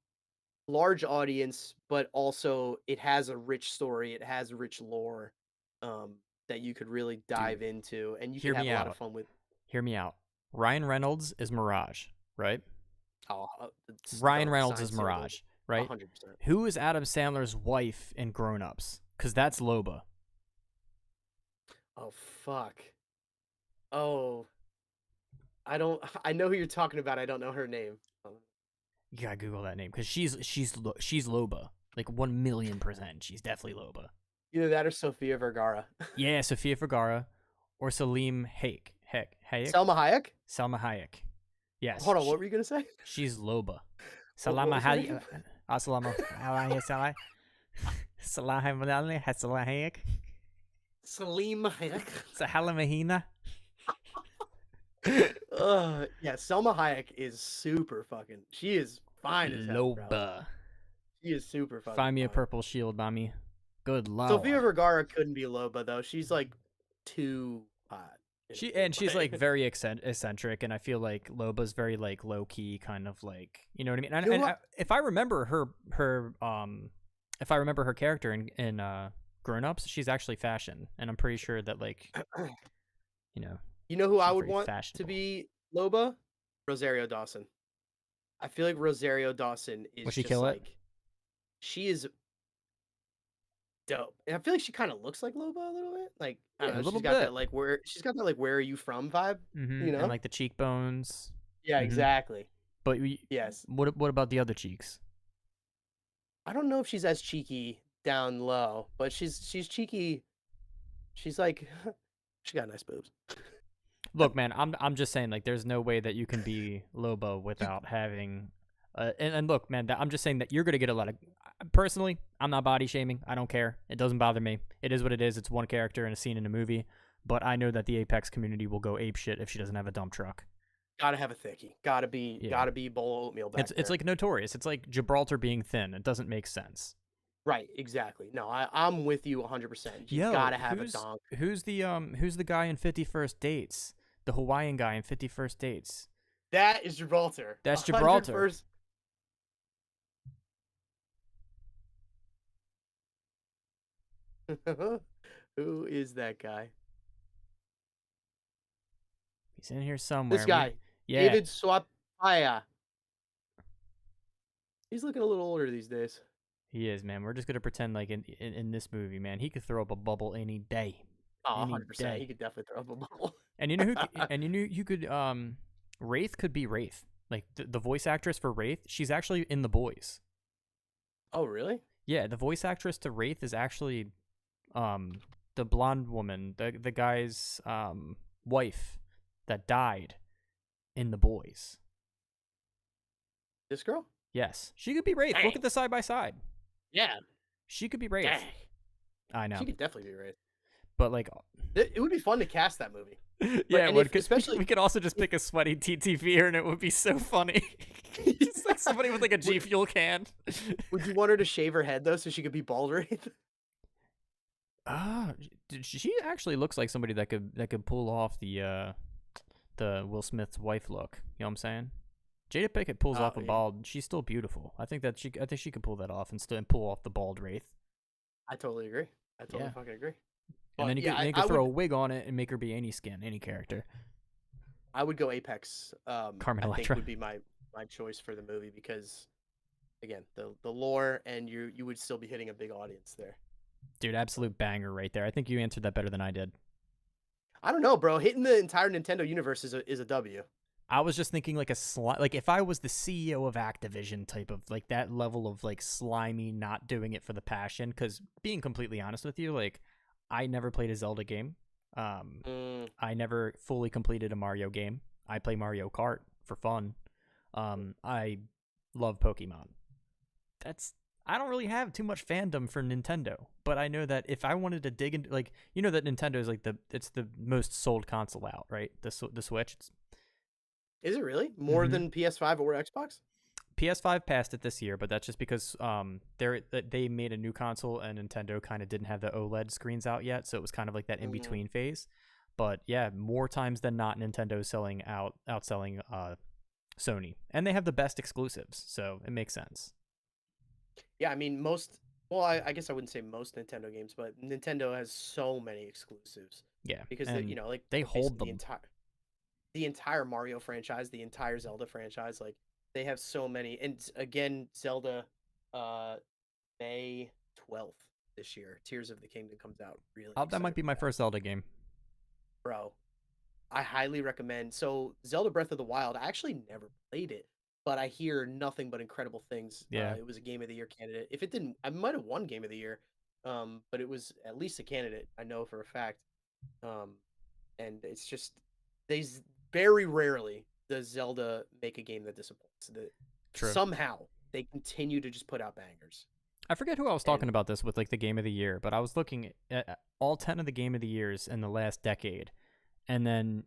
large audience, but also it has a rich story. It has rich lore that you could really dive into, and you can have a lot of fun with. Hear me out. Ryan Reynolds is Mirage, right? Oh, Ryan Reynolds is Mirage, right? 100%. Who is Adam Sandler's wife in Grown Ups? Because that's Loba. Oh, fuck. Oh. I know who you're talking about. I don't know her name. You gotta Google that name because she's Loba. Like 1,000,000%. She's definitely Loba. Either that or Sofia Vergara. Yeah, Sofia Vergara or Salim Hayek. Selma Hayek? Selma Hayek. Yes. Hold on, what were you gonna say? She's Loba. Salama Hayek. Salama Hayek. Salama Hayek. Salim Hayek. Sahalamahina. Yeah, Selma Hayek is super fucking. She is fine as hell, bro. Loba. She is super fucking. Find me a fine. purple shield, mommy. Good lord. Sofia Vergara couldn't be Loba though. She's like too hot. She's like very eccentric, and I feel like Loba's very like low key, kind of like, you know what I mean. And if I remember her character in Grown Ups, she's actually fashion, and I'm pretty sure that like, You know who I would want fashionable to be Loba? Rosario Dawson. I feel like Rosario Dawson is Would she just kill it? like she is dope. And I feel like she kind of looks like Loba a little bit. Like I don't know, a little she's got bit. that like where are you from vibe? Mm-hmm. You know? And like the cheekbones. Yeah, Mhm. exactly. But Yes. what about the other cheeks? I don't know if she's as cheeky down low, but she's cheeky. She's like she got nice boobs. Look, man, I'm just saying, like, there's no way that you can be Loba without having, and look, man, I'm just saying that you're gonna get a lot of. Personally, I'm not body shaming. I don't care. It doesn't bother me. It is what it is. It's one character in a scene in a movie. but I know that the Apex community will go apeshit if she doesn't have a dump truck. Gotta have a thickie. Gotta be bowl of oatmeal back It's there. like Notorious. It's like Gibraltar being thin. It doesn't make sense. Right, exactly. No, I'm with you 100%. You Yo, gotta have a donk. Who's the guy in 51st Dates? The Hawaiian guy in 51st Dates. That is Gibraltar. That's Gibraltar. 100%. Who is that guy? He's in here somewhere. This guy, Yeah. David Swapaya. He's looking a little older these days. He is, man. We're just gonna pretend like in this movie, man, he could throw up a bubble any day. Oh, Any 100%. day. He could definitely throw up a bubble. And you know you could Wraith could be Wraith. Like the voice actress for Wraith, she's actually in The Boys. Oh, really? Yeah, the voice actress to Wraith is actually the blonde woman, the guy's wife that died in The Boys. This girl? Yes. She could be Wraith. Dang. Look at the side by side. Yeah. She could be Wraith. Dang. I know. She could definitely be right. But like It would be fun to cast that movie. yeah, and especially we could also just pick a sweaty TT Fear and it would be so funny. Just like somebody with like a G Fuel can. Would you want her to shave her head though so she could be bald Wraith? She actually looks like somebody that could pull off the Will Smith's wife look. You know what I'm saying? Jada Pinkett pulls off a bald. She's still beautiful. I think she could pull that off and still pull off the bald Wraith. I totally agree. I totally fucking agree. And then you could throw a wig on it and make her be any skin, any character. I would go Apex. Carmen I Electra think would be my choice for the movie because, again, the lore and you would still be hitting a big audience there. Dude, absolute banger right there. I think you answered that better than I did. I don't know, bro. Hitting the entire Nintendo universe is a W. I was just thinking like like if I was the CEO of Activision type of like that level of like slimy, not doing it for the passion. Because being completely honest with you, like I never played a Zelda game. I never fully completed a Mario game. I play Mario Kart for fun. I love Pokemon. I don't really have too much fandom for Nintendo, but I know that if I wanted to dig into like that Nintendo is like it's the most sold console out, right? The Switch. Is it really more than PS5 or Xbox? PS5 passed it this year, but that's just because they made a new console and Nintendo kind of didn't have the OLED screens out yet, so it was kind of like that in between phase. But yeah, more times than not, Nintendo's outselling Sony, and they have the best exclusives, so it makes sense. Yeah, I mean I guess I wouldn't say most Nintendo games, but Nintendo has so many exclusives. Yeah, because they hold them. The entire Mario franchise, the entire Zelda franchise, like they have so many. And again, Zelda, May 12th this year, Tears of the Kingdom comes out. Really, that might be my first Zelda game, bro. I highly recommend. So Zelda Breath of the Wild, I actually never played it, but I hear nothing but incredible things. Yeah, it was a Game of the Year candidate. If it didn't, I might have won Game of the Year, but it was at least a candidate. I know for a fact. And it's just very rarely does Zelda make a game that disappoints. True. Somehow they continue to just put out bangers. I forget who I was talking about this with, like the Game of the Year, but I was looking at all 10 of the Game of the Years in the last decade, and then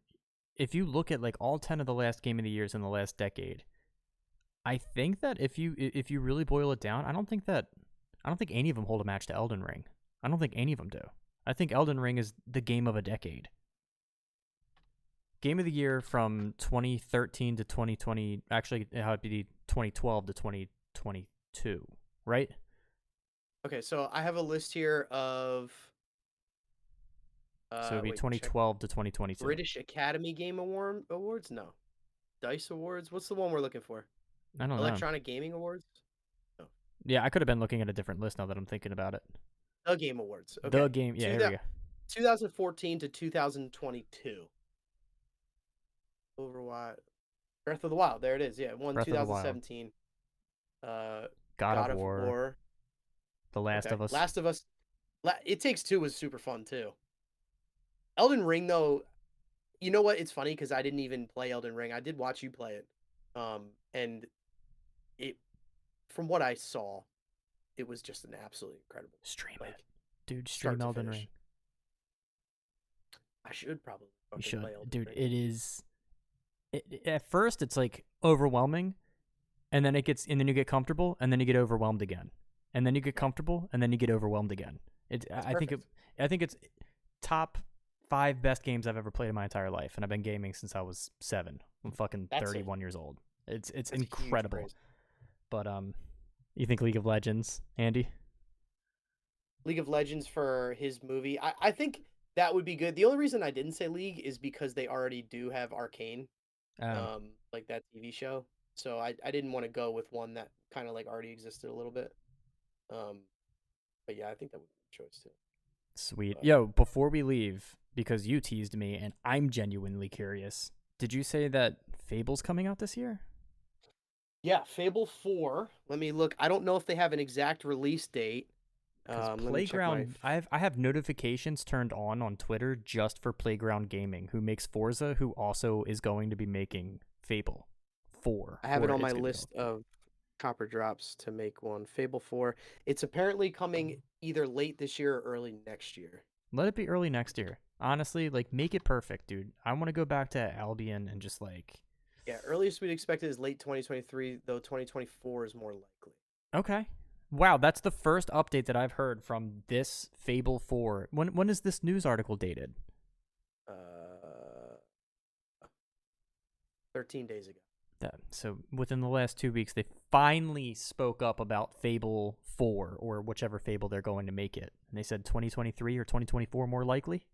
if you look at like all 10 of the last Game of the Years in the last decade, I think that if you really boil it down, I don't think any of them hold a match to Elden Ring. I don't think any of them do. I think Elden Ring is the game of a decade. Game of the Year from 2013 to 2020, actually it would be 2012 to 2022, right? Okay, so I have a list here of so it would be 2012 to 2022. British Academy Game Awards? No. DICE Awards? What's the one we're looking for? I don't know. Electronic Gaming Awards? No. Yeah, I could have been looking at a different list now that I'm thinking about it. The Game Awards. Okay. The Game, yeah, here we go. 2014 to 2022. Overwatch. Breath of the Wild. There it is. Yeah, won 2017. God of War. The Last of Us. Last of Us. It Takes Two was super fun too. Elden Ring though, you know what? It's funny because I didn't even play Elden Ring. I did watch you play it, and it, from what I saw, it was just an absolutely incredible stream it, dude. Stream Elden Ring. I should probably You fucking play should, Elden dude. Ring. It is. At first, it's like overwhelming, and then you get comfortable, and then you get overwhelmed again, and then you get Right. comfortable, and then you get overwhelmed again. That's I think perfect. I think it's top 5 best games I've ever played in my entire life, and I've been gaming since I was 7. I'm fucking That's 31 years old. It's That's a huge incredible. praise. But you think League of Legends, Andy? League of Legends for his movie. I think that would be good. The only reason I didn't say League is because they already do have Arcane, like that TV show. So I didn't want to go with one that kind of like already existed a little bit. But yeah, I think that would be a choice too. Sweet. But- Yo, before we leave, because you teased me and I'm genuinely curious, did you say that Fable's coming out this year? Yeah, Fable 4. Let me look. I don't know if they have an exact release date. Because Let me check Playground, I have notifications turned on Twitter just for Playground Gaming, who makes Forza, who also is going to be making Fable 4. I have it or on my it's gonna be list called. of copper drops to make one. Fable 4. It's apparently coming either late this year or early next year. Let it be early next year. Honestly, like, make it perfect, dude. I want to go back to Albion and just like. Yeah, earliest we'd expect it is late 2023, though 2024 is more likely. Okay. Wow, that's the first update that I've heard from this Fable 4. When is this news article dated? 13 days ago. So within the last 2 weeks, they finally spoke up about Fable 4 or whichever Fable they're going to make it. And they said 2023 or 2024 more likely.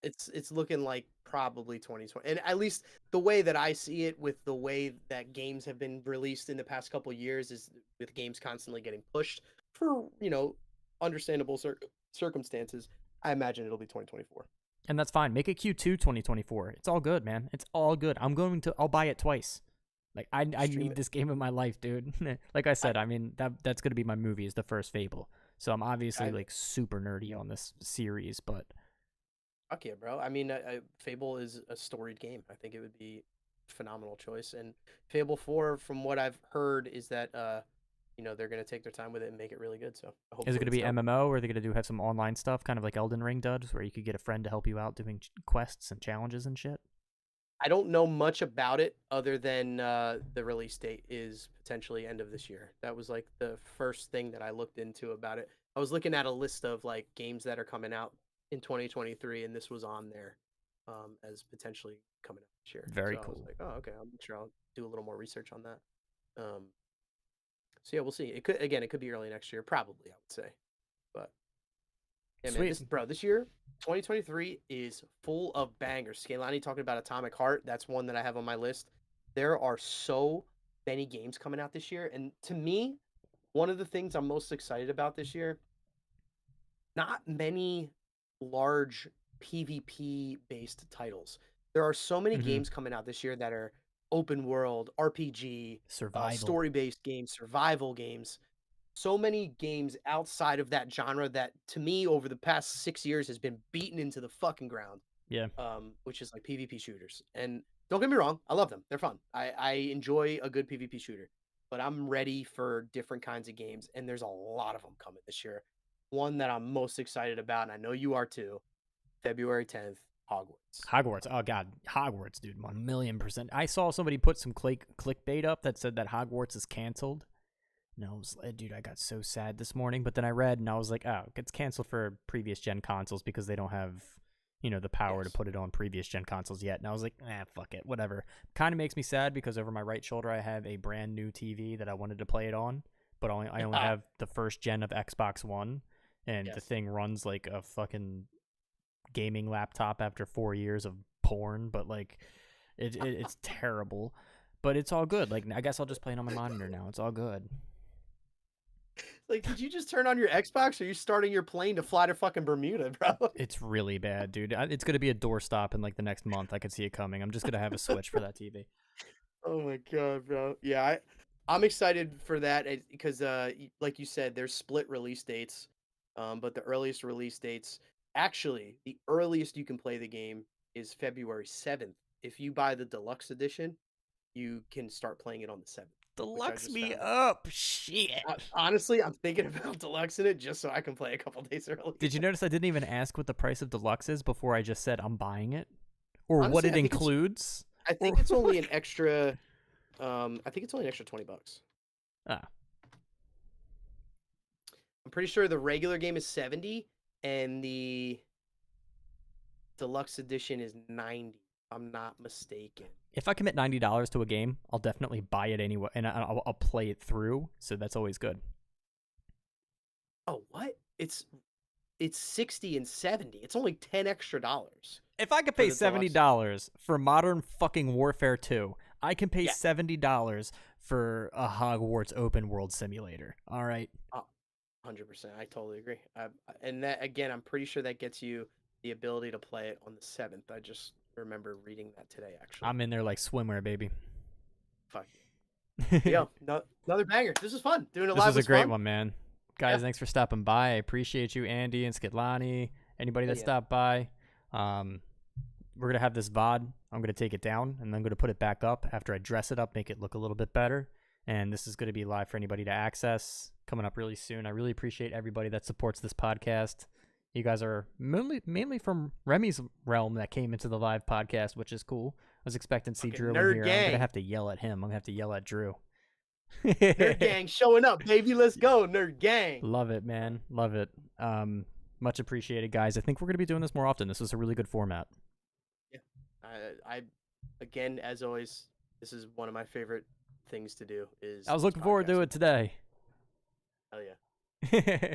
It's looking like probably 2020. And at least the way that I see it with the way that games have been released in the past couple of years is with games constantly getting pushed for, understandable circumstances. I imagine it'll be 2024. And that's fine. Make it Q2 2024. It's all good, man. It's all good. I'll buy it twice. Like I Stream need it. this game in my life, dude. Like I said, I mean that's gonna be my movie is the first Fable. So I'm obviously like super nerdy on this series, but Fuck yeah, bro. I mean, Fable is a storied game. I think it would be a phenomenal choice. And Fable 4, from what I've heard, is that they're gonna take their time with it and make it really good. So is hopefully it gonna it's be dope. MMO or are they gonna have some online stuff, kind of like Elden Ring does, where you could get a friend to help you out doing quests and challenges and shit? I don't know much about it other than the release date is potentially end of this year. That was like the first thing that I looked into about it. I was looking at a list of like games that are coming out in 2023, and this was on there as potentially coming out this year. Very so I was cool. like, oh, okay, I'm sure I'll do a little more research on that. So yeah, we'll see. It could be early next year, probably. I would say, but yeah, man, Sweet. this year, 2023 is full of bangers. Skalani talking about Atomic Heart. That's one that I have on my list. There are so many games coming out this year, and to me, one of the things I'm most excited about this year, not many large PvP based titles. There are so many Mhm. games coming out this year that are open world, RPG, Survival. story based games, survival games. So many games outside of that genre that to me over the past 6 years has been beaten into the fucking ground. Yeah. Which is like PvP shooters. And don't get me wrong, I love them. They're fun. I enjoy a good PvP shooter. But I'm ready for different kinds of games, and there's a lot of them coming this year. One that I'm most excited about, and I know you are too, February 10th, Hogwarts. Hogwarts. Oh god, Hogwarts, dude, 1,000,000%. I saw somebody put some clickbait up that said that Hogwarts is canceled. And I was like, dude, I got so sad this morning. But then I read and I was like, oh, it's canceled for previous gen consoles because they don't have, the power to Yes. put it on previous gen consoles yet. And I was like, fuck it, whatever. Kind of makes me sad because over my right shoulder I have a brand new TV that I wanted to play it on, but I only have the first gen of Xbox One, and the Yes. thing runs like a fucking gaming laptop after 4 years of porn. But like, it's terrible. But it's all good. Like, I guess I'll just play it on my monitor now. It's all good. Like, did you just turn on your Xbox, or are you starting your plane to fly to fucking Bermuda, bro? It's really bad, dude. It's gonna be a doorstop in like the next month. I could see it coming. I'm just gonna have a switch for that TV. Oh my god, bro. Yeah, I'm excited for that because like you said, there's split release dates. But the earliest release dates, actually, the earliest you can play the game is February 7th. If you buy the deluxe edition, you can start playing it on the 7th. Deluxe just me found up. Shit. Honestly, I'm thinking about deluxing it just so I can play a couple days early. Did you notice I didn't even ask what the price of deluxe is before I just said I'm buying it? Or what Honestly, it I think includes? I think it's only an extra. I think it's only an extra $20. Ah. I'm pretty sure the regular game is 70 and the deluxe edition is 90. If I'm not mistaken. If I commit $90 to a game, I'll definitely buy it anyway, and I'll play it through. So that's always good. Oh, what? It's 60 and 70. It's only 10 extra dollars. If I could pay $70 for Modern fucking Warfare 2, I can pay $70 for a Hogwarts open world simulator. All right. 100%. I totally agree. And that again, I'm pretty sure that gets you the ability to play it on the 7th. I just remember reading that today, actually. I'm in there like swimwear, baby. Fuck. Yo, another banger. This is fun. Doing it This live was a great fun. one, man. Guys, thanks for stopping by. I appreciate you, Andy and Skidlani, anybody that stopped by. We're going to have this VOD. I'm going to take it down, and then I'm going to put it back up after I dress it up, make it look a little bit better. And this is going to be live for anybody to access, coming up really soon. I really appreciate everybody that supports this podcast. You guys are mainly from Remy's realm that came into the live podcast, which is cool. I was expecting to see Drew in here. I'm going to have to yell at him. I'm going to have to yell at Drew. Nerd gang showing up, baby. Let's go, Nerd gang. Love it, man. Love it. Much appreciated, guys. I think we're going to be doing this more often. This is a really good format. Yeah. I again, as always, this is one of my favorite things to do. I was looking forward to it today. Hell yeah.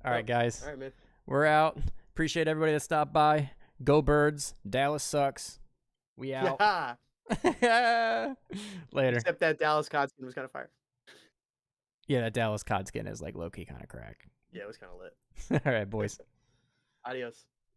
All right, guys. All right, man. We're out. Appreciate everybody that stopped by. Go Birds. Dallas sucks. We out. Later. Except that Dallas COD skin was kind of fire. Yeah, that Dallas COD skin is like low-key kind of crack. Yeah, it was kind of lit. All right, boys. Adios.